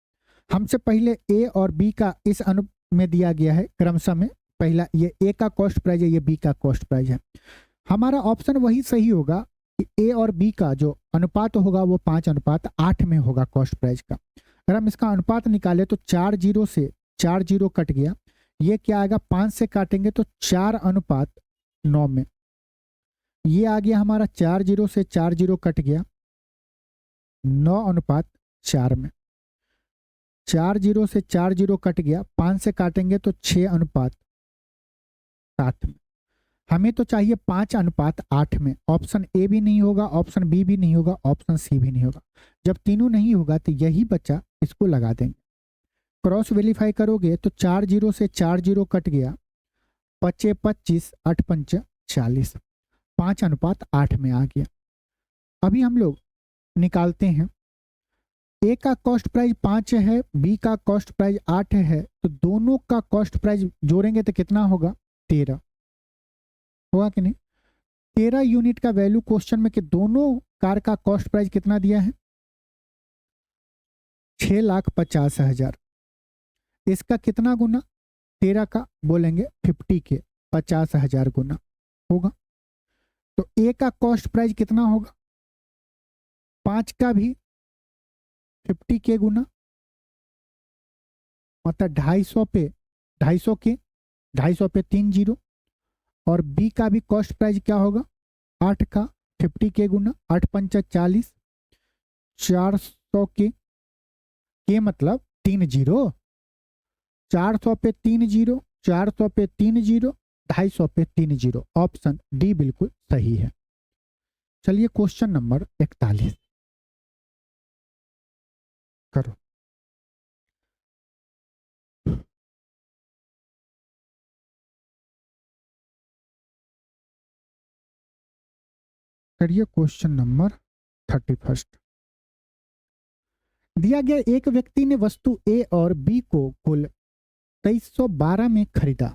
हमसे पहले ए और बी का इस अनु में दिया गया है क्रमशः में, पहला ये ए का कॉस्ट प्राइस है, ये बी का कॉस्ट प्राइस है। हमारा ऑप्शन वही सही होगा कि ए और बी का जो अनुपात होगा वो 5/8 में होगा कॉस्ट प्राइस का। अगर हम इसका अनुपात निकाले तो 4 जीरो से 4 जीरो कट गया, ये क्या आएगा, 5 से काटेंगे तो 4/9 में, ये आ गया हमारा 4 जीरो से 4 जीरो कट गया, 9/4 में, 4 जीरो से 4 जीरो कट गया, 5 से काटेंगे तो 6/7 में। हमें तो चाहिए 5/8 में। ऑप्शन ए भी नहीं होगा, ऑप्शन बी भी नहीं होगा, ऑप्शन सी भी नहीं होगा। जब तीनों नहीं होगा तो यही बच्चा, इसको लगा देंगे। क्रॉस वेरीफाई करोगे तो 4 जीरो से 4 जीरो कट गया, 5 25 8 5 40, 5/8 में आ गया। अभी हम लोग निकालते हैं। ए का कॉस्ट प्राइस 5 है, बी का कॉस्ट प्राइस 8 है, तो दोनों का कॉस्ट प्राइस जोड़ेंगे तो कितना होगा? 13 होगा कि नहीं? 13 यूनिट का वैल्यू क्वेश्चन में कि दोनों कार का कॉस्ट प्राइस कितना दिया है? 6,50,000। इसका कितना गुना? 13 का बोलेंगे 50 के 50,000 गुना होगा। तो ए का कॉस्ट प्राइस कितना होगा? 5 का भी 50 के गुना, मतलब 250 पे 250 के 250 पे 3 जीरो। और बी का भी कॉस्ट प्राइस क्या होगा? 8 का 50 के गुना, 8 पंचा 40, 400 के मतलब 3 जीरो, 400 पे 3 जीरो, 400 पे 3 जीरो, 250 पे 3 जीरो। ऑप्शन डी बिल्कुल सही है। चलिए क्वेश्चन नंबर 41 करो। करिए क्वेश्चन नंबर 31। दिया गया एक व्यक्ति ने वस्तु ए और बी को कुल 2312 में खरीदा।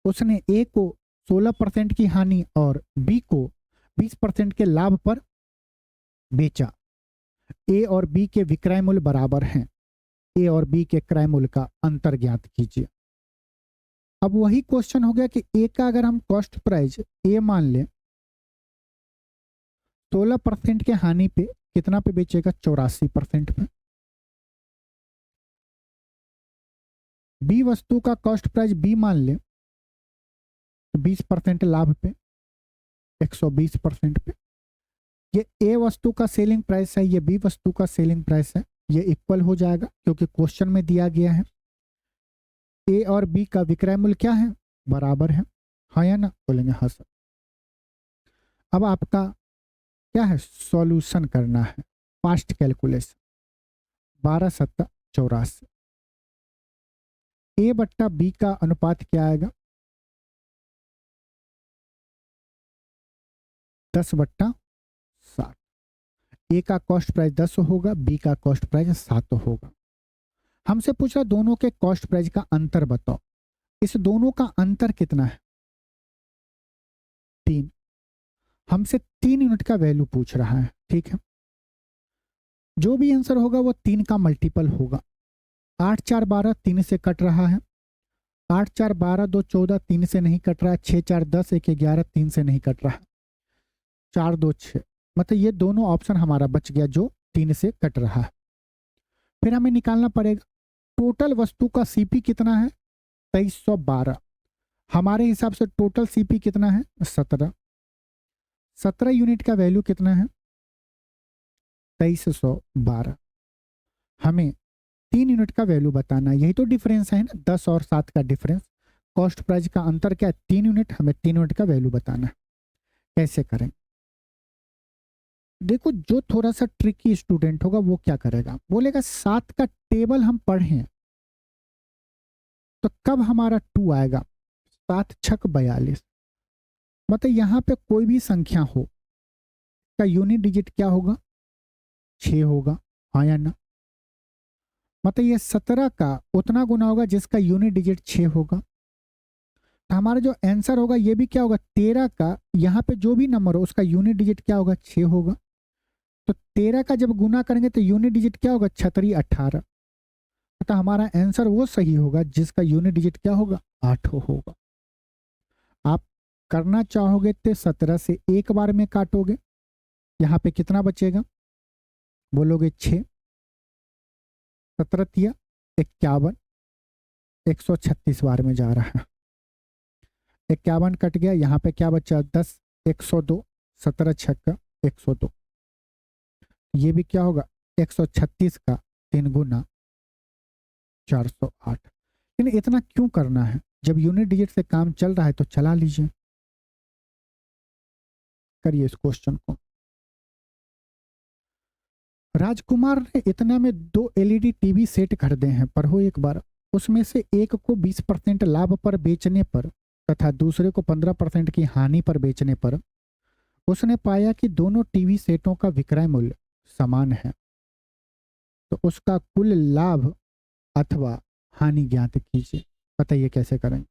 उसने ए को 16% की हानि और बी को 20% के लाभ पर बेचा। ए और बी के विक्रय मूल्य बराबर हैं। ए और बी के क्रय मूल्य का अंतर ज्ञात कीजिए। अब वही क्वेश्चन हो गया कि ए का अगर हम कॉस्ट प्राइस ए मान लें, 16% के हानि पे कितना पे बेचेगा? 84% पे। बी वस्तु का कॉस्ट प्राइस बी मान लें तो 20% लाभ पे 120% पे। ये ए वस्तु का सेलिंग प्राइस है, ये बी वस्तु का सेलिंग प्राइस है, ये इक्वल हो जाएगा क्योंकि क्वेश्चन में दिया गया है। ए और बी का विक्रय मूल्य क्या है? बराबर है, हाँ या ना? बोलेंगे हाँ सर। अब आपका क्या है? सॉल्यूशन करना है, फास्ट कैलकुलेशन। 12 सत्ता 84। ए बट्टा बी का अनुपात क्या आएगा? 10/7। ए का कॉस्ट प्राइस 10 होगा, बी का कॉस्ट प्राइस 7 होगा। हमसे पूछा दोनों के कॉस्ट प्राइस का अंतर बताओ। इस दोनों का अंतर कितना है? 3। हमसे 3 यूनिट का वैल्यू पूछ रहा है, ठीक है। जो भी आंसर होगा वो 3 का मल्टीपल होगा। 8 4 12 3 से कट रहा है, 8 4 12 2 14 3 से नहीं कट रहा है, 6 4 10 1 11 3 से नहीं कट रहा है, 4 2 6, मतलब ये दोनों ऑप्शन हमारा बच गया जो 3 से कट रहा है। फिर हमें निकालना पड़ेगा टोटल वस्तु का सीपी कितना है? 2312। हमारे हिसाब से टोटल सीपी कितना है? 17। 17 यूनिट का वैल्यू कितना है? 2312। हमें 3 यूनिट का वैल्यू बताना है, यही तो डिफरेंस है ना, 10 और 7 का डिफरेंस। कॉस्ट प्राइस का अंतर क्या है? 3 यूनिट। हमें 3 यूनिट का वैल्यू बताना है। कैसे करें? देखो, जो थोड़ा सा ट्रिकी स्टूडेंट होगा वो क्या करेगा, बोलेगा 7 का टेबल हम पढ़ें तो कब हमारा 2 आएगा? 7 छक 42। मतलब यहाँ पे कोई भी संख्या हो का यूनिट डिजिट क्या होगा? 6 होगा, हाँ या ना? मतलब ये 17 का उतना गुना होगा जिसका यूनिट डिजिट 6 होगा। तो हमारा जो आंसर होगा ये भी क्या होगा? 13 का यहाँ पे जो भी नंबर हो उसका यूनिट डिजिट क्या होगा? 6 होगा। तो 13 का जब गुना करेंगे तो यूनिट डिजिट क्या होगा? 6 18। तो हमारा आंसर वो सही होगा जिसका यूनिट डिजिट क्या होगा? 8 होगा। आप करना चाहोगे तो 17 से एक बार में काटोगे, यहाँ पे कितना बचेगा? बोलोगे 6, 17 तिया 51, 136 बार में जा रहा है। 51 कट गया, यहाँ पे क्या बचा? 10, 102, 17 छक्का 102। ये भी क्या होगा? 136 का 3 गुना 408। लेकिन इतना क्यों करना है? जब यूनिट डिजिट से काम चल रहा है तो चला लीजिए। करिए इस क्वेश्चन को। राजकुमार ने इतना में 2 एलईडी टीवी सेट खरीदे हैं, पढ़ो एक बार। उसमें से एक को 20% लाभ पर बेचने पर तथा दूसरे को 15% की हानि पर बेचने पर उसने पाया कि दोनों टीवी सेटों का विक्रय मूल्य समान है, तो उसका कुल लाभ अथवा हानि ज्ञात कीजिए। बताइए कैसे करेंगे।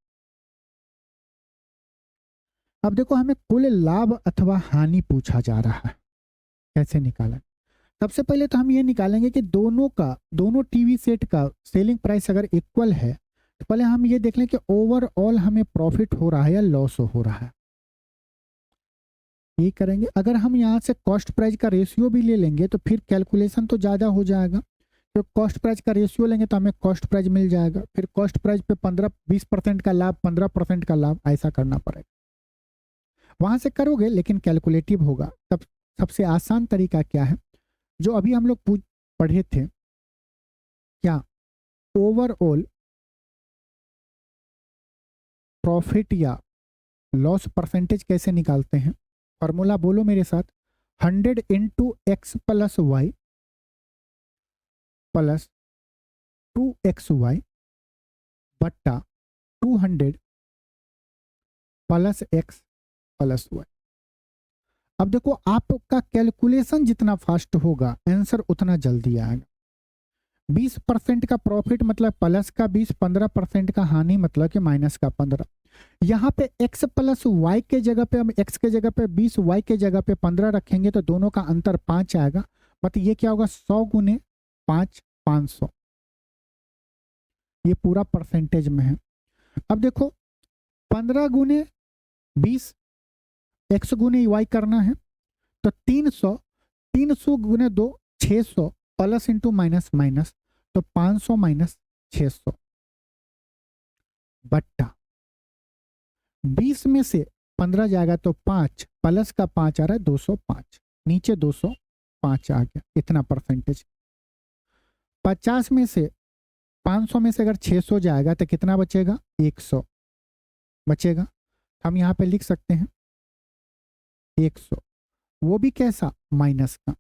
अब देखो, हमें कुल लाभ अथवा हानि पूछा जा रहा है, कैसे निकालें। सबसे पहले तो हम ये निकालेंगे कि दोनों टीवी सेट का सेलिंग प्राइस अगर इक्वल है तो पहले हम ये देख लें कि ओवरऑल हमें प्रॉफिट हो रहा है या लॉस हो रहा है। ये करेंगे। अगर हम यहाँ से कॉस्ट प्राइस का रेशियो भी ले लेंगे तो फिर कैलकुलेशन तो ज़्यादा हो जाएगा। तो कॉस्ट प्राइस का रेशियो लेंगे तो हमें कॉस्ट प्राइस मिल जाएगा, फिर कॉस्ट प्राइस पे 15-20% का लाभ, 15% का लाभ, ऐसा करना पड़ेगा। वहां से करोगे लेकिन कैलकुलेटिव होगा। तब सबसे आसान तरीका क्या है, जो अभी हम लोग पढ़े थे, क्या ओवरऑल प्रॉफिट या लॉस परसेंटेज कैसे निकालते हैं। फॉर्मूला बोलो मेरे साथ, 100 into X plus Y plus 2xy बट्टा 200 प्लस एक्स प्लस वाई। अब देखो, आपका कैलकुलेशन जितना फास्ट होगा आंसर उतना जल्दी आएगा। 20% का प्रॉफिट मतलब प्लस का 20, 15% का हानि मतलब कि माइनस का 15। यहाँ पे x प्लस वाई के जगह पे हम x के जगह पे 20, y के जगह पे 15 रखेंगे तो दोनों का अंतर 5 आएगा। मतलब ये क्या होगा, 100 गुने 5, 500। ये पूरा परसेंटेज में है। अब देखो, 15 गुने 20, x गुने y करना है तो 300, 300 गुने 2, 600 प्लस इंटू माइनस माइनस, तो 500 माइनस 600 बट्टा 20 में से 15 जाएगा तो 5 प्लस का 5 आ रहा है 205, नीचे 205 आ गया। इतना परसेंटेज। 50 में से 500 में से अगर 600 जाएगा तो कितना बचेगा, 100 बचेगा। हम यहाँ पे लिख सकते हैं 100, वो भी कैसा, माइनस का।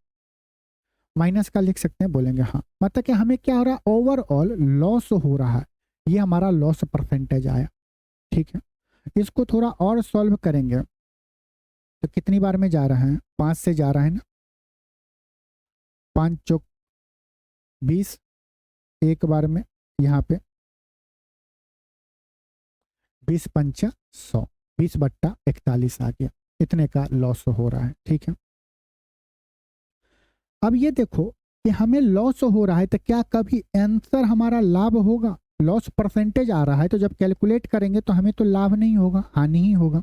माइनस का लिख सकते हैं, बोलेंगे हाँ। मतलब कि हमें क्या हो रहा है, ओवरऑल लॉस हो रहा है। ये हमारा लॉस परसेंटेज आया। ठीक है, इसको थोड़ा और सॉल्व करेंगे तो कितनी बार में जा रहा है, 5 से जा रहा है ना, 5 चौक 20, एक बार में यहाँ पे 20 पंचा 100, 20 बट्टा 41 आ गया। इतने का लॉस हो रहा है। ठीक है, अब ये देखो कि हमें लॉस हो रहा है तो क्या कभी आंसर हमारा लाभ होगा। लॉस परसेंटेज आ रहा है तो जब कैलकुलेट करेंगे तो हमें तो लाभ नहीं होगा, हानि ही होगा।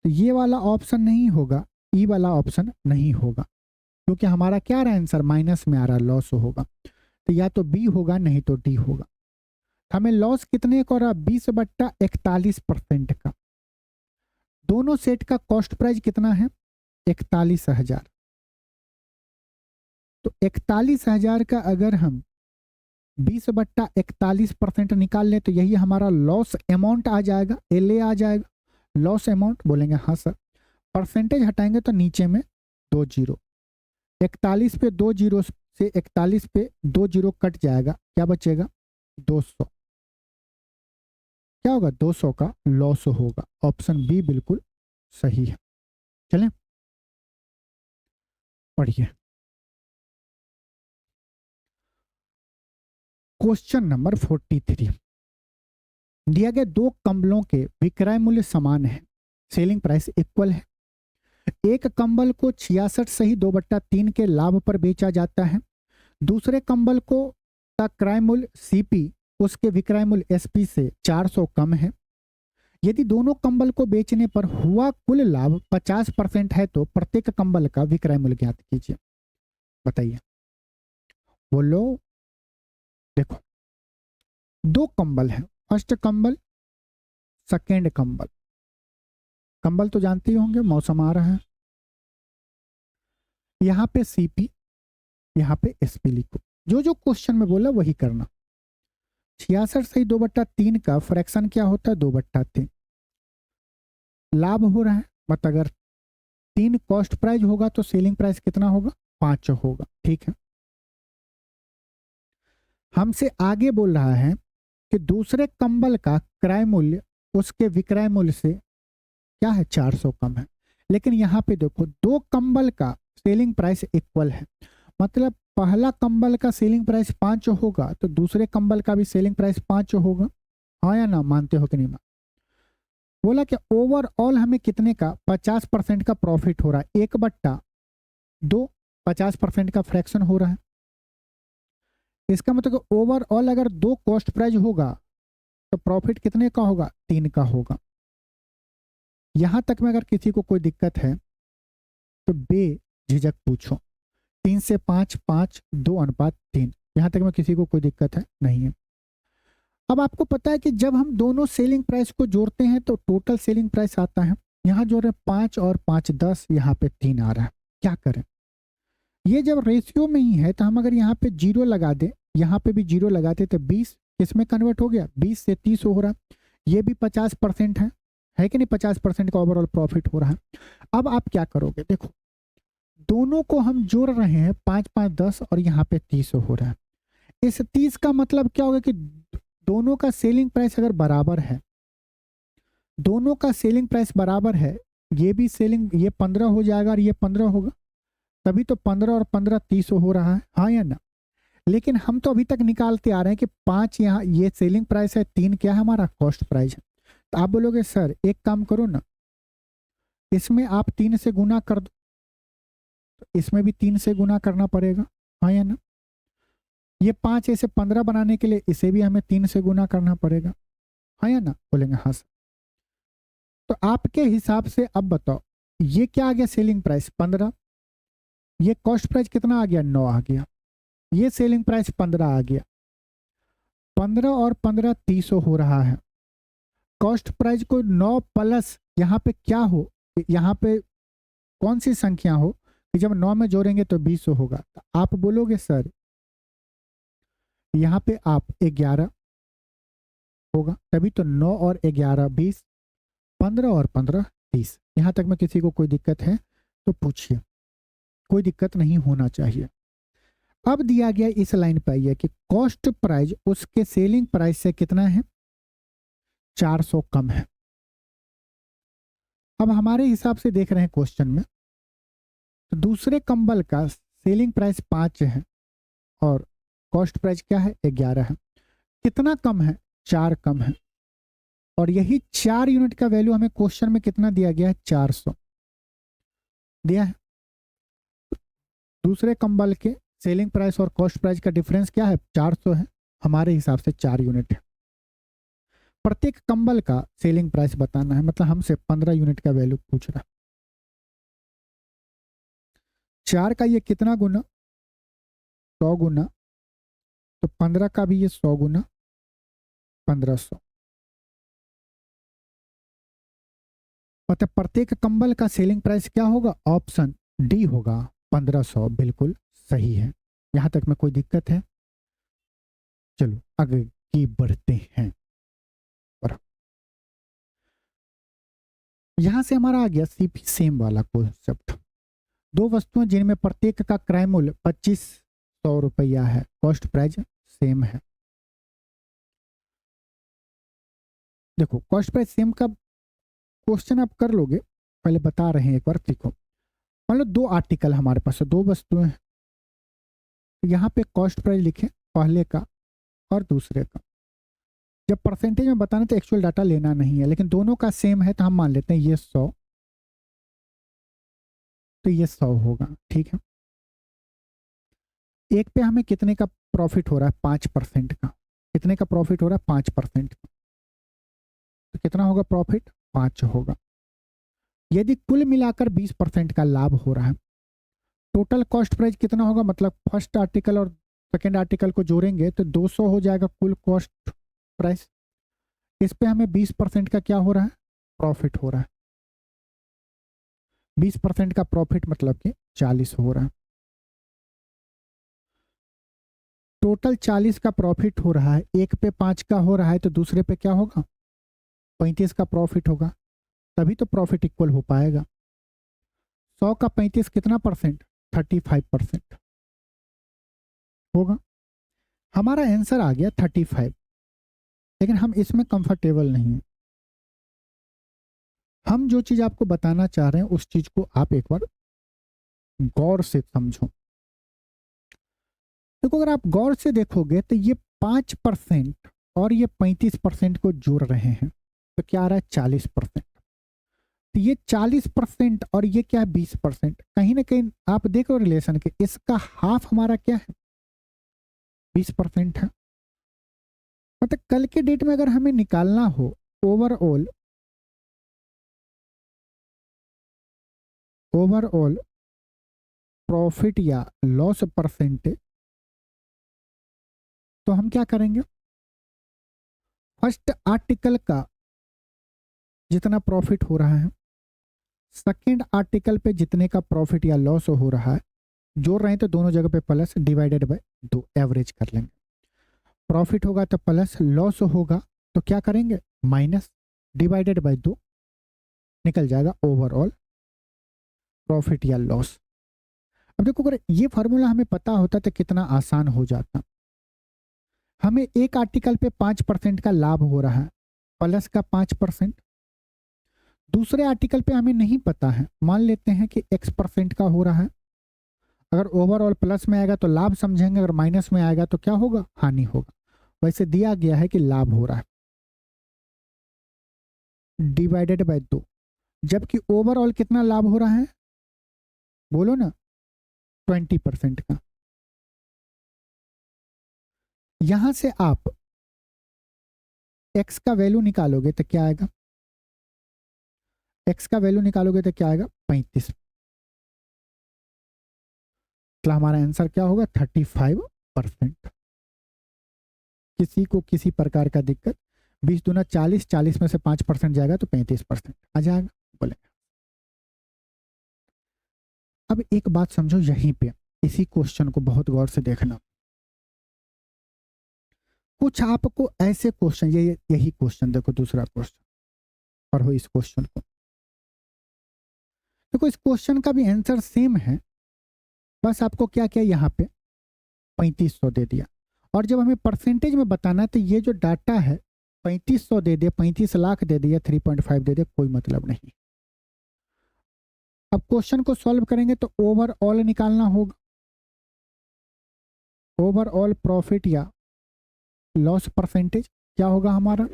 तो ये वाला ऑप्शन नहीं होगा, ई वाला ऑप्शन नहीं होगा, क्योंकि हमारा क्या रहा आंसर, माइनस में आ रहा, लॉस होगा। तो या तो बी होगा नहीं तो डी होगा। हमें लॉस कितने का हो रहा, 20 बट्टा 41% का। दोनों सेट का कॉस्ट प्राइस कितना है, 41,000। तो 41,000 का अगर हम 20 बट्टा 41% निकाल लें तो यही हमारा लॉस अमाउंट आ जाएगा, एल आ जाएगा। लॉस अमाउंट बोलेंगे हाँ सर। परसेंटेज हटाएंगे तो नीचे में 2 जीरो, 41 पे 2 जीरो से 41 पे 2 जीरो कट जाएगा, क्या बचेगा, 200। क्या होगा, 200 का लॉस होगा। ऑप्शन बी बिल्कुल सही है। चलें पढ़िए क्वेश्चन नंबर 43। दिया गया दो कंबलों के विक्रय मूल्य समान है, सेलिंग प्राइस इक्वल है। एक कंबल को 66 सही 2/3 के लाभ पर बेचा जाता है। दूसरे कंबल को का क्रय मूल्य सीपी उसके विक्रय मूल्य एसपी से 400 कम है। यदि दोनों कंबल को बेचने पर हुआ कुल लाभ 50% है तो प्रत्येक कंबल का विक्रय मूल्य ज्ञात कीजिए। बताइए, बोलो। देखो, दो कंबल है, फर्स्ट कंबल, सेकेंड कंबल। कंबल तो जानते ही होंगे, मौसम आ रहा है। यहाँ पे सीपी, यहाँ पे एसपी लिखो। जो जो क्वेश्चन में बोला वही करना। 66 सही 2/3 का फ्रैक्शन क्या होता है, 2/3। लाभ हो रहा है, मतलब अगर 3 कॉस्ट प्राइस होगा तो सेलिंग प्राइस कितना होगा, 5 होगा। ठीक है, हमसे आगे बोल रहा है कि दूसरे कंबल का क्रय मूल्य उसके विक्रय मूल्य से क्या है, 400 कम है। लेकिन यहाँ पे देखो दो कंबल का सेलिंग प्राइस इक्वल है, मतलब पहला कंबल का सेलिंग प्राइस 5 होगा तो दूसरे कंबल का भी सेलिंग प्राइस 5 होगा। हाँ या ना, मानते हो कि नहीं? बोला कि ओवरऑल हमें कितने का 50% का प्रॉफिट हो रहा है, 1/2, 50% का फ्रैक्शन हो रहा है। इसका मतलब ओवरऑल अगर 2 कॉस्ट प्राइस होगा तो प्रॉफिट कितने का होगा, 3 का होगा। यहां तक में अगर किसी को कोई दिक्कत है तो बेझिझक पूछो। 3 से 5, 5, 2:3, यहां तक में किसी को कोई दिक्कत है नहीं है। अब आपको पता है कि जब हम दोनों सेलिंग प्राइस को जोड़ते हैं तो टोटल सेलिंग प्राइस आता है। यहाँ जोड़ रहे 5 और 5 10, यहाँ पे 3 आ रहा है। क्या करें, ये जब रेशियो में ही है तो हम अगर यहाँ पे 0 लगा दे, यहाँ पे भी 0 लगाते तो 20 इसमें कन्वर्ट हो गया, 20 से 30 हो रहा है। ये भी 50% है कि नहीं, 50% का ओवरऑल प्रॉफिट हो रहा है। अब आप क्या करोगे, देखो दोनों को हम जोड़ रहे हैं, 5 5 10 और यहाँ पे 30 हो रहा है। इस 30 का मतलब क्या होगा कि दोनों का सेलिंग प्राइस अगर बराबर है, दोनों का सेलिंग प्राइस बराबर है, ये भी सेलिंग, ये 15 हो जाएगा और ये 15 होगा, तभी तो 15 और 15 30 हो रहा है। हाँ या ना? लेकिन हम तो अभी तक निकालते आ रहे हैं कि 5 यहाँ ये सेलिंग प्राइस है, 3 क्या है हमारा कॉस्ट प्राइस है। तो आप बोलोगे सर एक काम करो ना, इसमें आप 3 से गुना कर दो, तो इसमें भी 3 से गुना करना पड़ेगा। हाँ या ना? ये 5 ऐसे 15 बनाने के लिए इसे भी हमें 3 से गुना करना पड़ेगा। हाँ या ना? बोलेंगे हाँ सर। तो आपके हिसाब से अब बताओ, ये क्या आ गया, सेलिंग प्राइस 15, ये कॉस्ट प्राइस कितना आ गया, 9 आ गया, ये सेलिंग प्राइस 15 आ गया, 15 और 15 30 हो रहा है। कॉस्ट प्राइस को 9 प्लस यहाँ पे क्या हो, यहाँ पे कौन सी संख्या हो कि जब 9 में जोड़ेंगे तो 20 होगा। तो आप बोलोगे सर यहाँ पे आप 11 होगा, तभी तो 9 और 11 20, 15 और 15 30। यहाँ तक में किसी को कोई दिक्कत है तो पूछिए, कोई दिक्कत नहीं होना चाहिए। अब दिया गया इस लाइन पे आइए कि कॉस्ट प्राइस उसके सेलिंग प्राइस से कितना है, 400 कम है। अब हमारे हिसाब से देख रहे हैं क्वेश्चन में, तो दूसरे कंबल का सेलिंग प्राइस 5 है और कॉस्ट प्राइस क्या है, 11 है। कितना कम है, 4 कम है। और यही 4 यूनिट का वैल्यू हमें क्वेश्चन में कितना दिया गया है, 400 दिया है। दूसरे कंबल के सेलिंग प्राइस और कॉस्ट प्राइस का डिफरेंस क्या है, 400 है। हमारे हिसाब से 4 यूनिट है। प्रत्येक कंबल का सेलिंग प्राइस बताना है, मतलब हमसे 15 यूनिट का वैल्यू पूछ रहा है। 4 का ये कितना गुना, 100 गुना, तो 15 का भी ये 100 गुना 1500, मतलब प्रत्येक कंबल का सेलिंग प्राइस क्या होगा, ऑप्शन डी होगा, 1500 बिल्कुल सही है। यहां तक में कोई दिक्कत है? चलो आगे की बढ़ते हैं। और यहां से हमारा आ गया सीपी सेम वाला कॉन्सेप्ट। दो वस्तुएं जिनमें प्रत्येक का क्रय मूल्य 2500 रुपया है, कॉस्ट प्राइस सेम है। देखो कॉस्ट प्राइस सेम का क्वेश्चन आप कर लोगे, पहले बता रहे हैं एक बार, देखो मान लो 2 आर्टिकल हमारे पास है, 2 वस्तुएं हैं। यहाँ पे कॉस्ट प्राइस लिखे पहले का और दूसरे का। जब परसेंटेज में बताना तो एक्चुअल डाटा लेना नहीं है, लेकिन दोनों का सेम है तो हम मान लेते हैं ये 100, तो ये 100 होगा, ठीक है। एक पे हमें कितने का प्रॉफिट हो रहा है, 5% का। कितने का प्रॉफिट हो रहा है, 5% का। तो कितना होगा प्रॉफिट, 5 होगा। यदि कुल मिलाकर 20% का लाभ हो रहा है, टोटल कॉस्ट प्राइस कितना होगा, मतलब फर्स्ट आर्टिकल और सेकेंड आर्टिकल को जोड़ेंगे तो 200 हो जाएगा कुल कॉस्ट प्राइस। इस पे हमें 20% का क्या हो रहा है, प्रॉफिट हो रहा है। 20% का प्रॉफिट मतलब कि 40 हो रहा है। टोटल 40 का प्रॉफिट हो रहा है, एक पे 5 का हो रहा है तो दूसरे पे क्या होगा, 35 का प्रॉफिट होगा, तभी तो प्रॉफिट इक्वल हो पाएगा। 100 का 35 कितना परसेंट, 35% होगा। हमारा आंसर आ गया 35, लेकिन हम इसमें कंफर्टेबल नहीं है। हम जो चीज आपको बताना चाह रहे हैं उस चीज को आप एक बार गौर से समझो। देखो, अगर आप गौर से देखोगे तो ये 5% और ये 35% को जोड़ रहे हैं तो क्या आ रहा है 40%। तो ये 40% और ये क्या है 20%। कहीं ना कहीं आप देख रहे हो रिलेशन के, इसका हाफ हमारा क्या है 20% है। मतलब कल के डेट में अगर हमें निकालना हो ओवरऑल प्रॉफिट या लॉस परसेंटेज, तो हम क्या करेंगे, फर्स्ट आर्टिकल का जितना प्रॉफिट हो रहा है, सेकेंड आर्टिकल पे जितने का प्रॉफिट या लॉस हो रहा है, जोड़ रहे हैं तो दोनों जगह पे प्लस, डिवाइडेड बाय 2 एवरेज कर लेंगे। प्रॉफिट होगा तो प्लस, लॉस होगा तो क्या करेंगे माइनस, डिवाइडेड बाय 2 निकल जाएगा ओवरऑल प्रॉफिट या लॉस। अब देखो, अगर ये फॉर्मूला हमें पता होता तो कितना आसान हो जाता। हमें एक आर्टिकल पे 5% का लाभ हो रहा है, प्लस का 5%। दूसरे आर्टिकल पे हमें नहीं पता है, मान लेते हैं कि x% का हो रहा है। अगर ओवरऑल प्लस में आएगा तो लाभ समझेंगे, अगर माइनस में आएगा तो क्या होगा हानि होगा। वैसे दिया गया है कि लाभ हो रहा है, डिवाइडेड बाय 2, जबकि ओवरऑल कितना लाभ हो रहा है बोलो ना 20% का। यहां से आप x का वैल्यू निकालोगे तो क्या आएगा, x का वैल्यू निकालोगे तो क्या आएगा 35। तो हमारा आंसर क्या होगा 35%। किसी को किसी प्रकार का दिक्कत, 20 दूना 40, 40 में से 5% जाएगा तो 35% आ जाएगा बोले। अब एक बात समझो यहीं पे, इसी क्वेश्चन को बहुत गौर से देखना। कुछ आपको ऐसे क्वेश्चन, यही क्वेश्चन देखो, दूसरा क्वेश्चन पढ़ो इस क्वेश्चन को। देखो, इस क्वेश्चन का भी आंसर सेम है, बस आपको क्या क्या यहाँ पे 3500 दे दिया। और जब हमें परसेंटेज में बताना है तो ये जो डाटा है 3500 दे दिया, 35 लाख दे दिया, 3.5 दे दिया, कोई मतलब नहीं। अब क्वेश्चन को सॉल्व करेंगे तो ओवरऑल निकालना होगा, ओवरऑल प्रॉफिट या लॉस परसेंटेज क्या होगा हमारा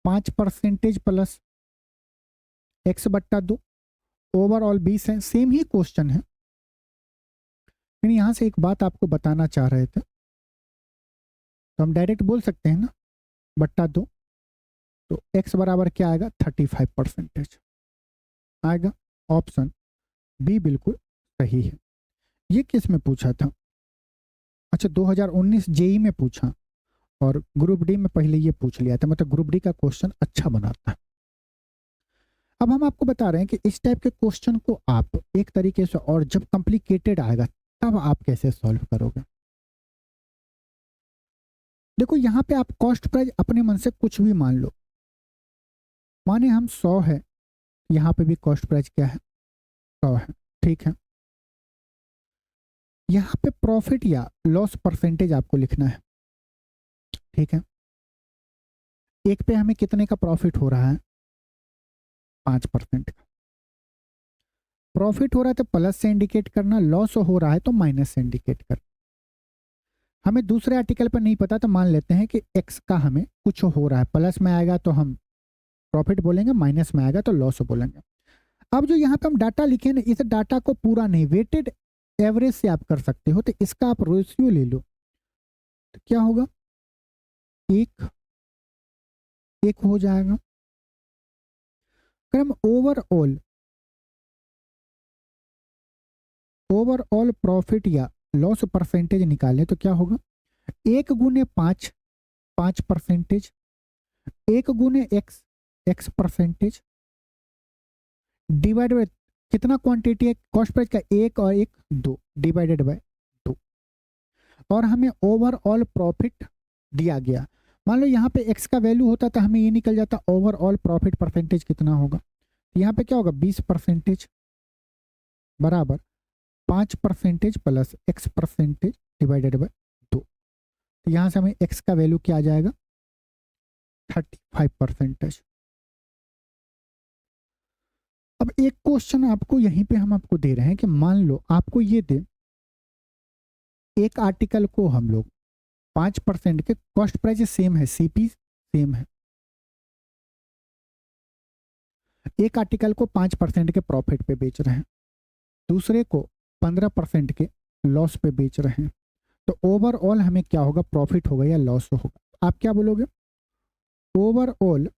5% प्लस x/2, ओवरऑल 20 है। सेम ही क्वेश्चन है, लेकिन यहां से एक बात आपको बताना चाह रहे थे, तो हम डायरेक्ट बोल सकते हैं ना बट्टा 2, तो x बराबर क्या आएगा 35% आएगा। ऑप्शन बी बिल्कुल सही है। ये किस में पूछा था, अच्छा 2019 जेई में पूछा, और ग्रुप डी में पहले ये पूछ लिया था, मतलब ग्रुप डी का क्वेश्चन अच्छा बनाता है। अब हम आपको बता रहे हैं कि इस टाइप के क्वेश्चन को आप एक तरीके से, और जब कॉम्प्लिकेटेड आएगा तब आप कैसे सॉल्व करोगे। देखो, यहां पे आप कॉस्ट प्राइस अपने मन से कुछ भी मान लो, माने हम 100 है, यहां पे भी कॉस्ट प्राइस क्या है 100 है, ठीक है। यहां पे प्रॉफिट या लॉस परसेंटेज आपको लिखना है, ठीक है। एक पे हमें कितने का प्रॉफिट हो रहा है 5% का। प्रॉफिट हो रहा है तो प्लस से इंडिकेट करना, लॉस हो रहा है तो माइनस से इंडिकेट करना। हमें दूसरे आर्टिकल पर नहीं पता तो मान लेते हैं कि एक्स का हमें कुछ हो रहा है, प्लस में आएगा तो हम प्रॉफिट बोलेंगे, माइनस में आएगा तो लॉस बोलेंगे। अब जो यहाँ पे हम डाटा लिखे ना, इस डाटा को पूरा नहीं, वेटेड एवरेज से आप कर सकते हो, तो इसका आप रेशियो ले लो तो क्या होगा 1 हो जाएगा। अगर हम ओवरऑल प्रॉफिट या लॉस परसेंटेज निकालें तो क्या होगा 1 गुने 5 5%, 1 गुने x परसेंटेज, डिवाइड बाय कितना क्वांटिटी है कॉस्ट प्राइस का 1 और 1 2, डिवाइडेड बाय 2। और हमें ओवरऑल प्रॉफिट दिया गया, मान लो यहाँ पे x का वैल्यू होता तो हमें ये निकल जाता ओवरऑल प्रॉफिट परसेंटेज कितना होगा। यहाँ पे क्या होगा 20% बराबर 5% प्लस x% डिवाइडेड बाय 2। तो यहाँ से हमें x का वैल्यू क्या आ जाएगा 35%। एक क्वेश्चन आपको यहीं पे हम आपको दे रहे हैं कि मान लो आपको ये दे, एक आर्टिकल को हम लोग 5% के कॉस्ट प्राइस सेम है, सीपी सेम है, एक आर्टिकल को 5% के प्रॉफिट पे बेच रहे हैं, दूसरे को 15% के लॉस पे बेच रहे हैं, तो ओवरऑल हमें क्या होगा, प्रॉफिट होगा या लॉस होगा? आप क्या बोलोगे? ओवरऑल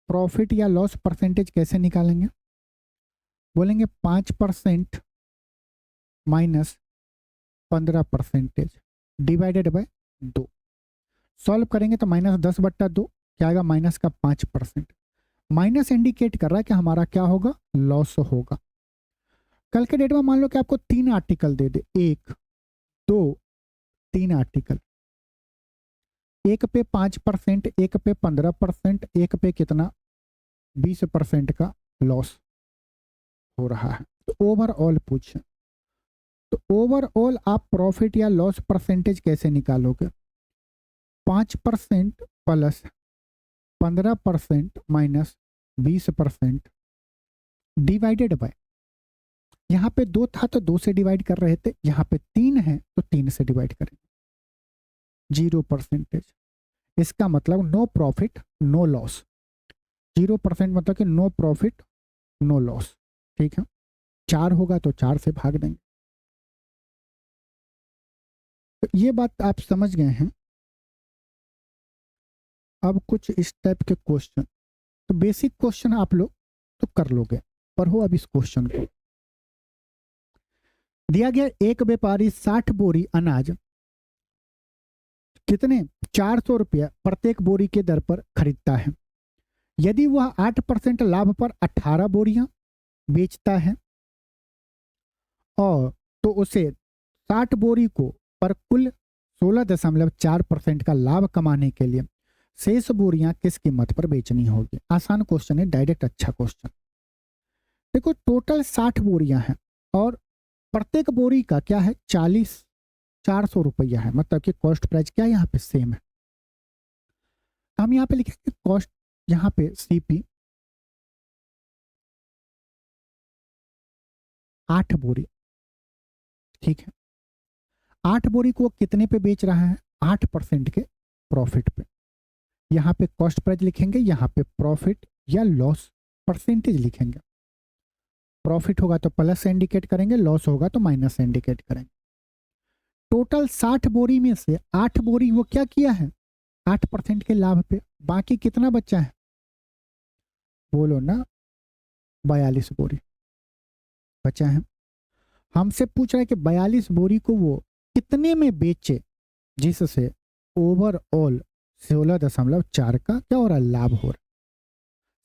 प्रॉफिट या लॉस परसेंटेज कैसे निकालेंगे? बोलेंगे 5% माइनस 15% डिवाइडेड बाय 2। सॉल्व करेंगे तो -10/2 क्या आएगा, माइनस का 5%। माइनस इंडिकेट कर रहा है कि हमारा क्या होगा, लॉस होगा। कल के डेट में मान लो कि आपको 3 आर्टिकल दे दे, 1 2 3 आर्टिकल, एक पे 5%, एक पे 15%, एक पे कितना 20% का लॉस हो रहा है। तो ओवरऑल पूछे, तो ओवरऑल आप प्रॉफिट या लॉस परसेंटेज कैसे निकालोगे? 5% प्लस 15% माइनस 20% डिवाइडेड बाय, यहाँ पे 2 था तो 2 से डिवाइड कर रहे थे, यहाँ पे 3 है तो 3 से डिवाइड करेंगे, 0%। इसका मतलब नो प्रॉफिट नो लॉस, 0% मतलब कि नो प्रॉफिट नो लॉस। ठीक है, 4 होगा तो 4 से भाग देंगे। तो ये बात आप समझ गए हैं। अब कुछ इस टाइप के क्वेश्चन, तो बेसिक क्वेश्चन आप लोग तो कर लोगे, पर हो अब इस क्वेश्चन को दिया गया, एक व्यापारी 60 बोरी अनाज कितने 400 रुपया प्रत्येक बोरी के दर पर खरीदता है। यदि वह 8% लाभ पर 18 बोरियां बेचता है और तो उसे 60 बोरी को पर कुल 16.4% का लाभ कमाने के लिए शेष बोरियां किस कीमत पर बेचनी होगी? आसान क्वेश्चन है, डायरेक्ट अच्छा क्वेश्चन। देखो टोटल 60 बोरियां हैं और प्रत्येक बोरी का क्या है 400 रुपया है, मतलब कि कॉस्ट प्राइस क्या है यहाँ पे सेम है। हम यहाँ पे लिखेंगे कॉस्ट, यहाँ पे सीपी 8 बोरी, ठीक है, 8 बोरी को कितने पे बेच रहा है, 8% के प्रॉफिट पे। यहाँ पे कॉस्ट प्राइस लिखेंगे, यहाँ पे प्रॉफिट या लॉस परसेंटेज लिखेंगे। प्रॉफिट होगा तो प्लस से इंडिकेट करेंगे, लॉस होगा तो माइनस से इंडिकेट करेंगे। टोटल 60 बोरी में से 8 बोरी वो क्या किया है, 8% के लाभ पे, बाकी कितना बचा है, बोलो ना, 42 बोरी बचा है। हमसे पूछ रहा है कि 42 बोरी को वो कितने में बेचे, जिससे ओवरऑल 16.4 का क्या हो रहा है, लाभ हो रहा है।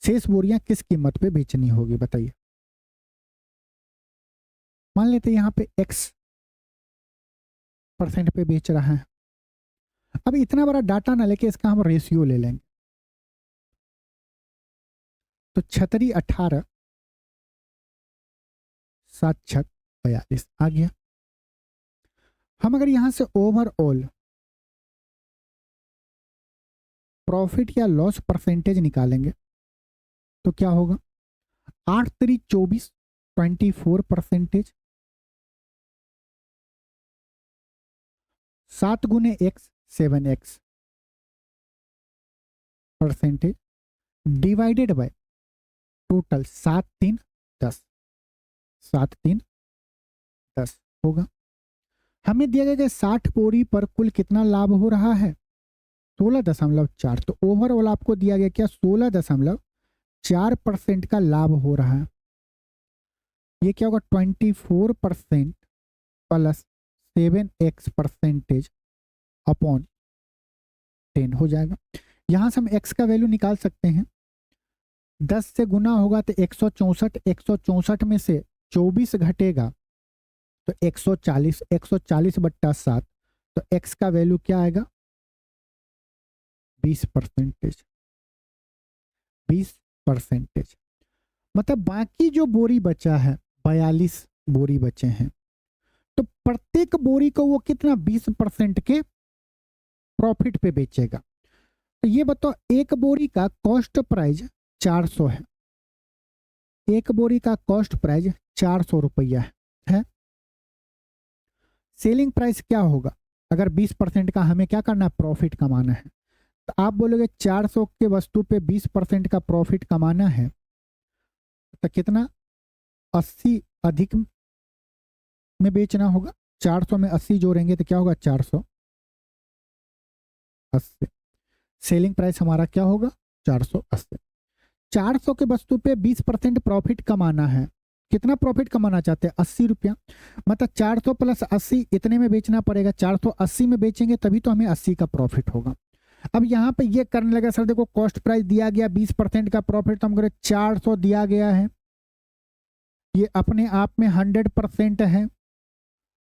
शेष बोरियां किस कीमत पे बेचनी होगी बताइए। मान लेते यहाँ पे X% पे बेच रहा है। अब इतना बड़ा डाटा ना लेके इसका हम रेशियो ले लेंगे, तो 36 18 7 6 42 आ गया। हम अगर यहां से ओवरऑल प्रॉफिट या लॉस परसेंटेज निकालेंगे तो क्या होगा, 8 3 24 24%, 7 गुने x 7x percentage divided by total 7 3 10, 7 3 10 होगा। हमें दिया गया कि 60 बोरी पर कुल कितना लाभ हो रहा है, 16.4। तो ओवरऑल आपको दिया गया क्या, 16.4% का लाभ हो रहा है। ये क्या होगा, 24% प्लस 7x परसेंटेज अपॉन 10 हो जाएगा। यहां से हम x का वैल्यू निकाल सकते हैं, 10 से गुना होगा तो 164, 164 में से 24 घटेगा तो 140, 140/7, तो x का वैल्यू क्या आएगा 20%, 20%। मतलब बाकी जो बोरी बचा है 42 बोरी बचे हैं, तो प्रत्येक बोरी को वो कितना 20% के प्रॉफिट पे बेचेगा। तो ये बताओ एक बोरी का कॉस्ट प्राइस 400 है, एक बोरी का कॉस्ट प्राइस 400 रुपया है। सेलिंग प्राइस क्या होगा? अगर 20% का हमें क्या करना है, प्रॉफिट कमाना है, तो आप बोलोगे 400 के वस्तु पे 20% का प्रॉफिट कमाना है तो कितना, 80 अधिक में बेचना होगा। 400 में 80 जोड़ेंगे तो क्या होगा, 480। सेलिंग प्राइस हमारा क्या होगा, 480। 400 के वस्तु पे 20% प्रॉफिट कमाना है। कितना प्रॉफिट कमाना चाहते हैं, 80 रुपया। मतलब 400 प्लस 80 इतने में बेचना पड़ेगा। 480 में बेचेंगे तभी तो हमें 80 का प्रॉफिट होगा। अब यहाँ पे ये करने लगा, सर देखो कॉस्ट प्राइस दिया गया 20% का प्रॉफिट, तो हम करें 400 दिया गया है, ये अपने आप में 100% है।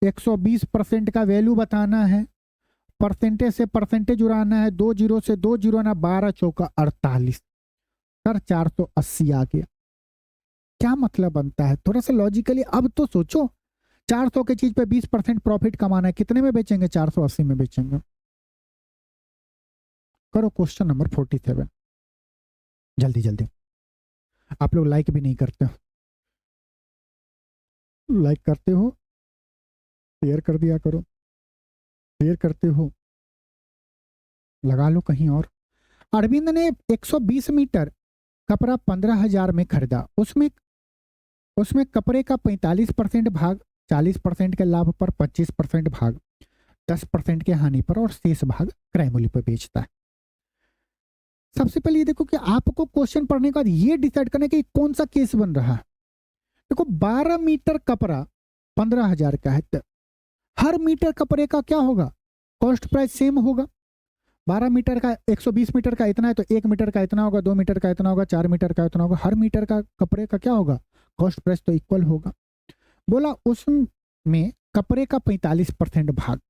120% का वैल्यू बताना है, परसेंटेज से परसेंटेज उड़ाना है, 2 जीरो से 2 जीरो ना, 12 चौका 48। सर 480 आ गया। क्या मतलब बनता है, थोड़ा सा लॉजिकली अब तो सोचो। 400 के चीज पे 20% प्रॉफिट कमाना है, कितने में बेचेंगे, 480 में बेचेंगे। करो क्वेश्चन नंबर 47 जल्दी जल्दी। आप लोग लाइक भी नहीं करते हो, लाइक करते हो शेयर कर दिया करो, शेयर करते हो लगा लो कहीं और। अरविंद ने 120 मीटर कपड़ा 15,000 में खरीदा, उसमें कपड़े का 45% भाग 40% के लाभ पर, 25% भाग 10% के हानि पर और शेष भाग क्रय मूल्य पर बेचता है। सबसे पहले ये देखो कि आपको क्वेश्चन पढ़ने के बाद ये डिसाइड करना कि कौन सा केस बन रहा है। देखो 12 मीटर कपड़ा 15,000 का है, तो हर मीटर कपड़े का क्या होगा, कॉस्ट प्राइस सेम होगा। 12 मीटर का 120 मीटर का इतना है तो 1 मीटर का इतना होगा, 2 मीटर का इतना होगा, 4 मीटर का इतना होगा। हर मीटर का कपड़े का क्या होगा, कॉस्ट प्राइस तो इक्वल होगा। बोला उसमें कपड़े का 45% भाग,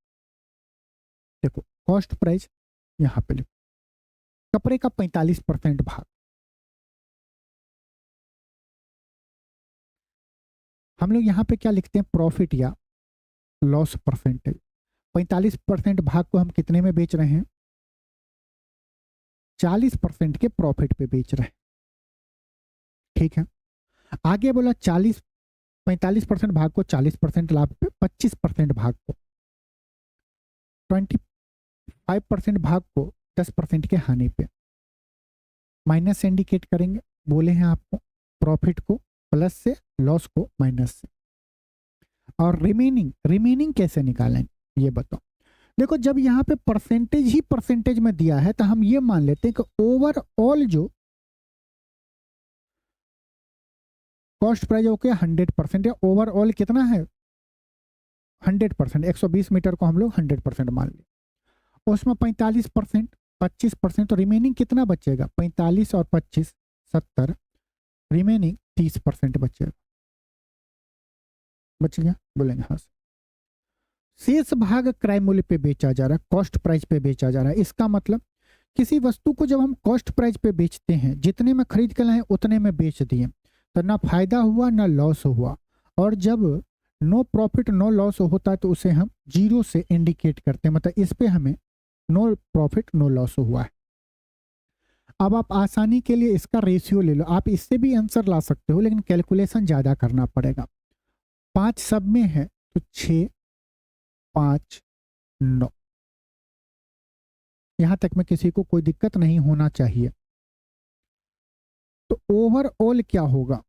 देखो कॉस्ट प्राइस यहां पे लिखो, कपड़े का 45% भाग, हम लोग यहाँ पे क्या लिखते हैं, प्रॉफिट या लॉस परसेंटेज। 45% भाग को हम कितने में बेच रहे हैं, 40% के प्रॉफिट पे बेच रहे हैं। ठीक है, आगे बोला 45% भाग को 40% लाभ पे, 25% भाग को, 25% भाग को 10% के हानि पे। माइनस से इंडिकेट करेंगे, बोले हैं आपको प्रॉफिट को प्लस से, लॉस को माइनस से। और रिमेनिंग कैसे निकालेंगे ये बताओ। देखो जब यहाँ पे परसेंटेज ही परसेंटेज में दिया है तो हम ये मान लेते हैं कि ओवरऑल जो कॉस्ट प्राइस हो गया 100% है। ओवरऑल कितना है, 100%। 120 मीटर को हम लोग 100% मान लिया, उसमें 45%, 25%, तो रिमेनिंग कितना बचेगा, 45 और 25 70, रिमेनिंग 30% बचेगा। बच गया, बोलेंगे हाँ। शेष भाग क्रय मूल्य पे बेचा जा रहा है, कॉस्ट प्राइस पे बेचा जा रहा है। इसका मतलब किसी वस्तु को जब हम कॉस्ट प्राइस पे बेचते हैं, जितने में खरीद कर लाए उतने में बेच दिए, तो ना फायदा हुआ ना लॉस हुआ। और जब नो प्रॉफिट नो लॉस होता है तो उसे हम जीरो से इंडिकेट करते हैं, मतलब इस पे हमें नो प्रॉफिट नो लॉस हुआ है। अब आप आसानी के लिए इसका रेशियो ले लो, आप इससे भी आंसर ला सकते हो, लेकिन कैलकुलेशन ज्यादा करना पड़ेगा। 5 सब में है तो 6 5 9, यहां तक में किसी को कोई दिक्कत नहीं होना चाहिए। तो ओवरऑल क्या होगा,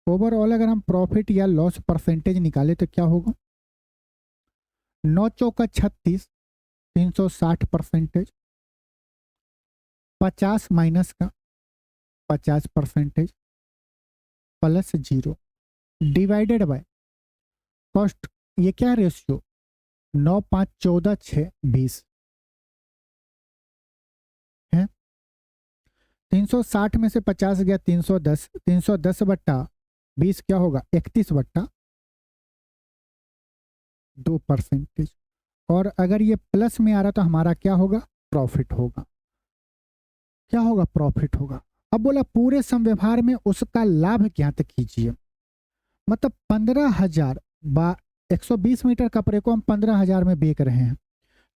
ओवरऑल अगर हम प्रॉफिट या लॉस परसेंटेज निकाले तो क्या होगा, 9 चौका 36, 360%, 50 माइनस का 50% प्लस 0 डिवाइडेड बाय कॉस्ट। ये क्या रेशियो, 9 5 14 6 20 है। 360 में से 50 गया 310, 310 बट्टा 20 क्या होगा, 31/2%। और अगर ये प्लस में आ रहा तो हमारा क्या होगा, प्रॉफिट होगा। क्या होगा, प्रॉफिट होगा। अब बोला पूरे संव्यवहार में उसका लाभ ज्ञात कीजिए। मतलब 15,000 120 मीटर कपड़े को हम 15,000 में बेच रहे हैं,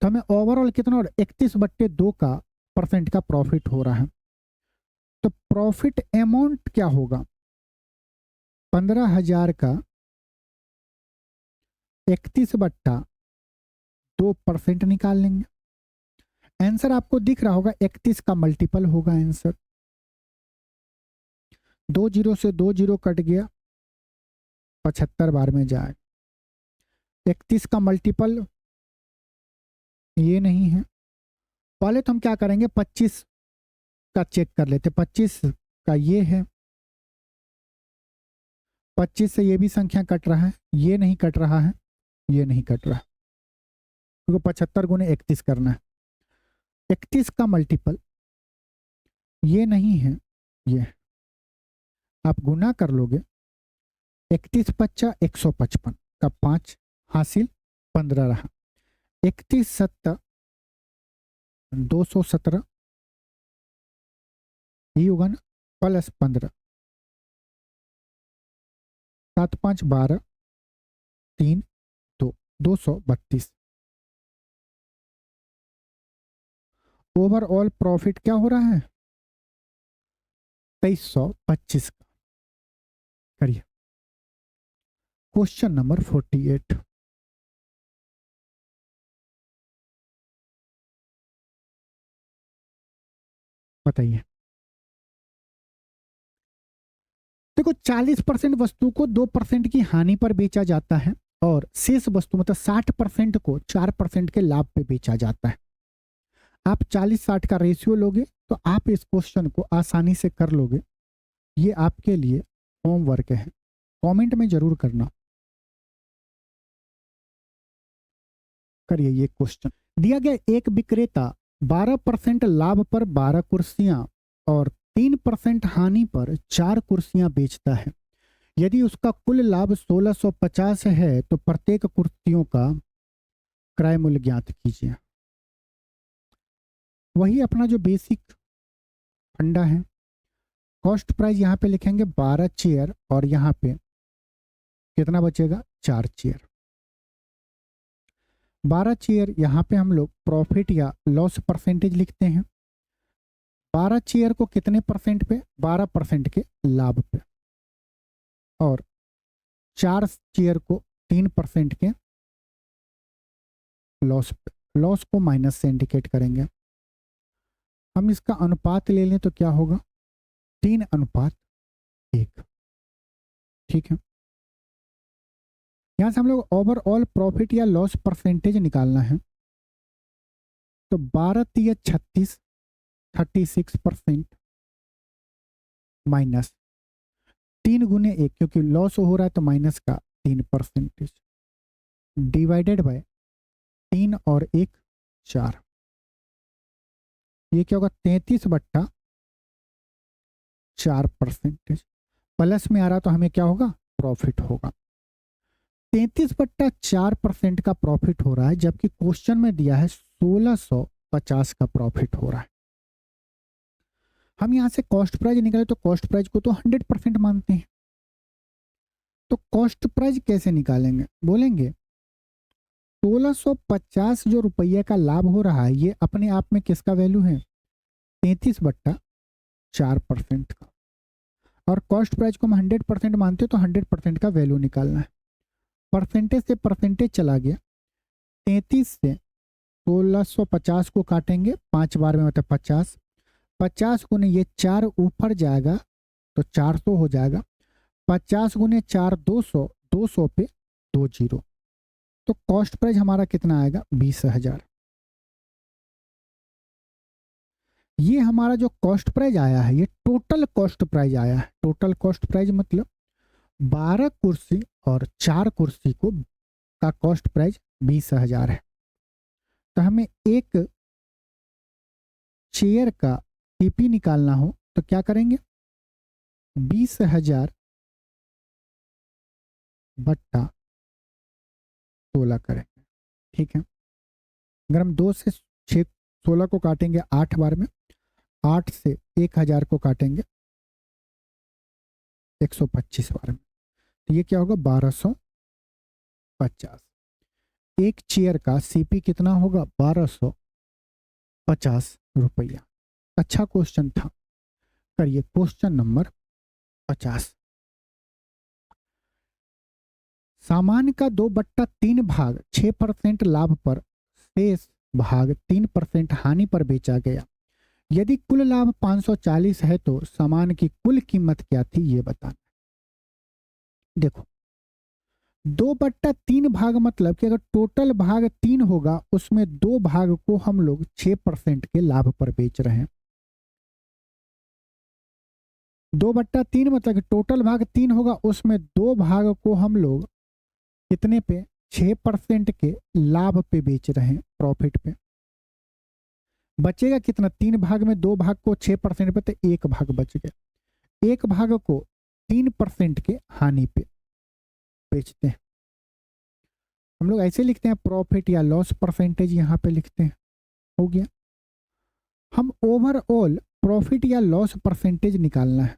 तो हमें ओवरऑल कितना, 31/2 का % का प्रॉफिट हो रहा है। तो प्रॉफिट अमाउंट क्या होगा, 15,000 का 31/2% निकाल लेंगे। आंसर आपको दिख रहा होगा, 31 का मल्टीपल होगा आंसर। 2 जीरो से 2 जीरो कट गया, 75 बार में जाएगा। 31 का मल्टीपल ये नहीं है। पहले तो हम क्या करेंगे, 25 का चेक कर लेते। 25 का ये है, 25 से ये भी संख्या कट रहा है, ये नहीं कट रहा है, ये नहीं कट रहा, क्योंकि 75 गुने 31 करना है। 31 का मल्टीपल ये नहीं है, ये आप गुना कर लोगे। 31 पच्चा 155 का 5 हासिल 15 रहा। 31 सत्ता 217 ये होगा ना, प्लस 15, 7 5 12 3 2 232। ओवरऑल प्रॉफिट क्या हो रहा है, 2325 का। करिए क्वेश्चन नंबर 48। बताइए। देखो 40% वस्तु को 2% की हानि पर बेचा जाता है और शेष वस्तु मतलब 60% को 4% के लाभ पे बेचा जाता है। आप 40-60 का रेशियो लोगे तो आप इस क्वेश्चन को आसानी से कर लोगे। ये आपके लिए होमवर्क है, कमेंट में जरूर करना। करिए ये क्वेश्चन दिया गया, एक विक्रेता 12% लाभ पर 12 कुर्सियां और 3% हानि पर 4 कुर्सियां बेचता है। यदि उसका कुल लाभ 1650 है तो प्रत्येक कुर्सियों का क्रय मूल्य ज्ञात कीजिए। वही अपना जो बेसिक फंडा है, कॉस्ट प्राइस यहाँ पे लिखेंगे 12 चेयर और यहाँ पे कितना बचेगा, 4 चेयर। 12 चेयर यहाँ पे हम लोग प्रॉफिट या लॉस परसेंटेज लिखते हैं। 12 चेयर को कितने परसेंट पे, 12% के लाभ पे, और 4 चेयर को 3% के लॉस पे। लॉस को माइनस से इंडिकेट करेंगे। हम इसका अनुपात ले लें तो क्या होगा, 3:1। ठीक है, यहां से हम लोग ओवरऑल प्रॉफिट या लॉस परसेंटेज निकालना है। तो 12×36 36% माइनस 3×1, क्योंकि लॉस हो रहा है तो माइनस का 3%, डिवाइडेड बाय 3 और 1 4। ये क्या होगा, 33/4%। प्लस में आ रहा तो हमें क्या होगा, प्रॉफिट होगा। 33/4% का प्रॉफिट हो रहा है, जबकि क्वेश्चन में दिया है 1650 का प्रॉफिट हो रहा है। हम यहां से कॉस्ट प्राइस निकाले तो कॉस्ट प्राइस को तो 100% मानते हैं। तो कॉस्ट प्राइस कैसे निकालेंगे, बोलेंगे 1650 जो रुपये का लाभ हो रहा है ये अपने आप में किसका वैल्यू है, 33/4% का। और कॉस्ट प्राइस को हम 100% मानते हो तो 100% का वैल्यू निकालना है। परसेंटेज से परसेंटेज चला गया, 33 से 1650 को काटेंगे 5 बार में, मतलब 50। 50 गुने ये 4 ऊपर जाएगा तो 400 हो जाएगा। 50 गुने 4 200, 200 पे 2 जीरो, तो कॉस्ट प्राइस हमारा कितना आएगा, 20,000। ये हमारा जो कॉस्ट प्राइस आया है ये टोटल कॉस्ट प्राइस आया है। टोटल कॉस्ट प्राइस मतलब 12 कुर्सी और 4 कुर्सी को का कॉस्ट प्राइस 20,000 है। तो हमें एक चेयर का सीपी निकालना हो तो क्या करेंगे, 20,000 बट्टा 16 करेंगे। ठीक है, अगर हम 2 से 16 को काटेंगे 8 बार में, 8 से 1000 को काटेंगे 125 बार में, तो ये क्या होगा, 1250। एक चेयर का सीपी कितना होगा, 1250 रुपया। अच्छा क्वेश्चन था। करिए क्वेश्चन नंबर 50। सामान का 2/3 भाग 6% लाभ पर, शेष भाग 3% हानि पर बेचा गया। यदि कुल लाभ 540 है तो सामान की कुल कीमत क्या थी, ये बताना। देखो 2/3 भाग मतलब कि अगर टोटल भाग 3 होगा उसमें 2 भाग को हम लोग 6% के लाभ पर बेच रहे हैं। 2/3 मतलब कि टोटल भाग 3 होगा उसमें 2 भाग को हम लोग कितने पे, 6% के लाभ पे बेच रहे हैं, प्रॉफिट पे। बचेगा कितना, 3 भाग में 2 भाग को 6% पे, तो 1 भाग बच गया। 1 भाग को 3% के हानि पे बेचते हैं। हम लोग ऐसे लिखते हैं प्रॉफिट या लॉस परसेंटेज, यहां पे लिखते हैं। हो गया। हम ओवरऑल प्रॉफिट या लॉस परसेंटेज निकालना है।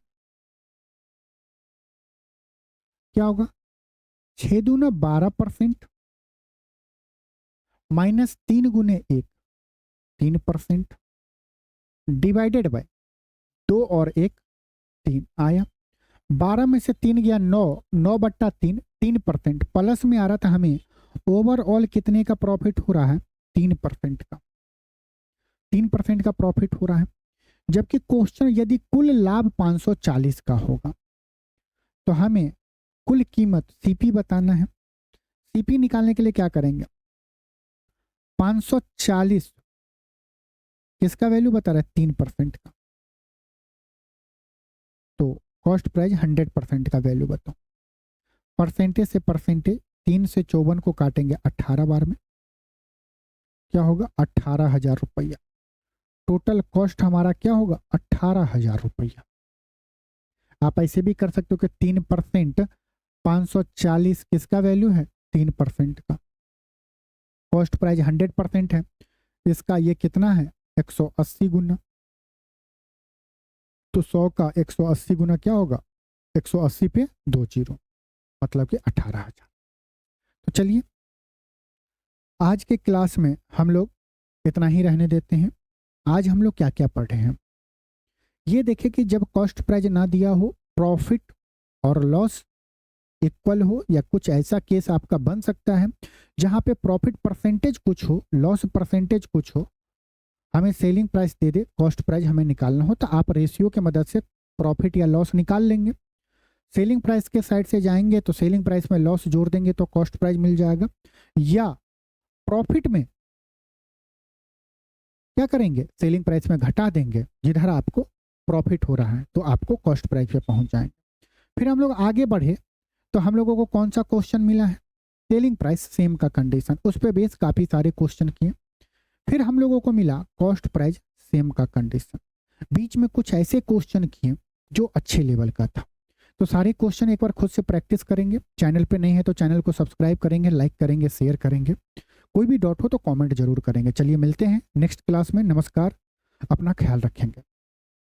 क्या होगा, 6 दूना 12% माइनस 3 गुने 1 3% डिवाइडेड बाय 2 और 1 3 आया। 12 में से 3 गया 9, 9/3 3%, प्लस में आ रहा था हमें ओवरऑल कितने का प्रॉफिट हो रहा है, 3% का, 3% का प्रॉफिट हो रहा है। जबकि क्वेश्चन यदि कुल लाभ 540 का होगा तो हमें कुल कीमत सीपी बताना है। सीपी निकालने के लिए क्या करेंगे, 540 किसका वैल्यू बता रहा है, 3% का, तो कॉस्ट प्राइस 100% का वैल्यू बताओ। परसेंटेज से परसेंटेज 3 से 54 को काटेंगे 18 बार में, क्या होगा 18,000 रुपया। टोटल कॉस्ट हमारा क्या होगा, 18,000 रुपया। आप ऐसे भी कर सकते हो कि 3%, 540 किसका वैल्यू है, 3% का। कॉस्ट प्राइस 100% है, इसका ये कितना है 180 गुना, तो 100 का 180 गुना क्या होगा, 180 पे 2 जीरो, मतलब कि 18,000। तो चलिए आज के क्लास में हम लोग इतना ही रहने देते हैं। आज हम लोग क्या क्या पढ़े हैं, ये देखें कि जब कॉस्ट प्राइस ना दिया हो, प्रॉफिट और लॉस इक्वल हो, या कुछ ऐसा केस आपका बन सकता है जहां पे प्रॉफिट परसेंटेज कुछ हो, लॉस परसेंटेज कुछ हो, हमें सेलिंग प्राइस दे दे, कॉस्ट प्राइस हमें निकालना हो, तो आप रेशियो के मदद से प्रॉफिट या लॉस निकाल लेंगे। सेलिंग प्राइस के साइड से जाएंगे तो सेलिंग प्राइस में लॉस जोड़ देंगे तो कॉस्ट प्राइस मिल जाएगा, या प्रॉफिट में क्या करेंगे, सेलिंग प्राइस में घटा देंगे, जिधर आपको प्रॉफिट हो रहा है तो आपको कॉस्ट प्राइस पे पहुंच जाएंगे। फिर हम लोग आगे बढ़े तो हम लोगों को कौन सा क्वेश्चन मिला है, सेलिंग प्राइस सेम का कंडीशन, उस पे बेस काफी सारे क्वेश्चन किए। फिर हम लोगों को मिला कॉस्ट प्राइस सेम का कंडीशन, बीच में कुछ ऐसे क्वेश्चन किए जो अच्छे लेवल का था। तो सारे क्वेश्चन एक बार खुद से प्रैक्टिस करेंगे। चैनल पे नहीं है तो चैनल को सब्सक्राइब करेंगे, लाइक करेंगे, शेयर करेंगे। कोई भी डाउट हो तो कमेंट जरूर करेंगे। चलिए मिलते हैं नेक्स्ट क्लास में। नमस्कार, अपना ख्याल रखेंगे।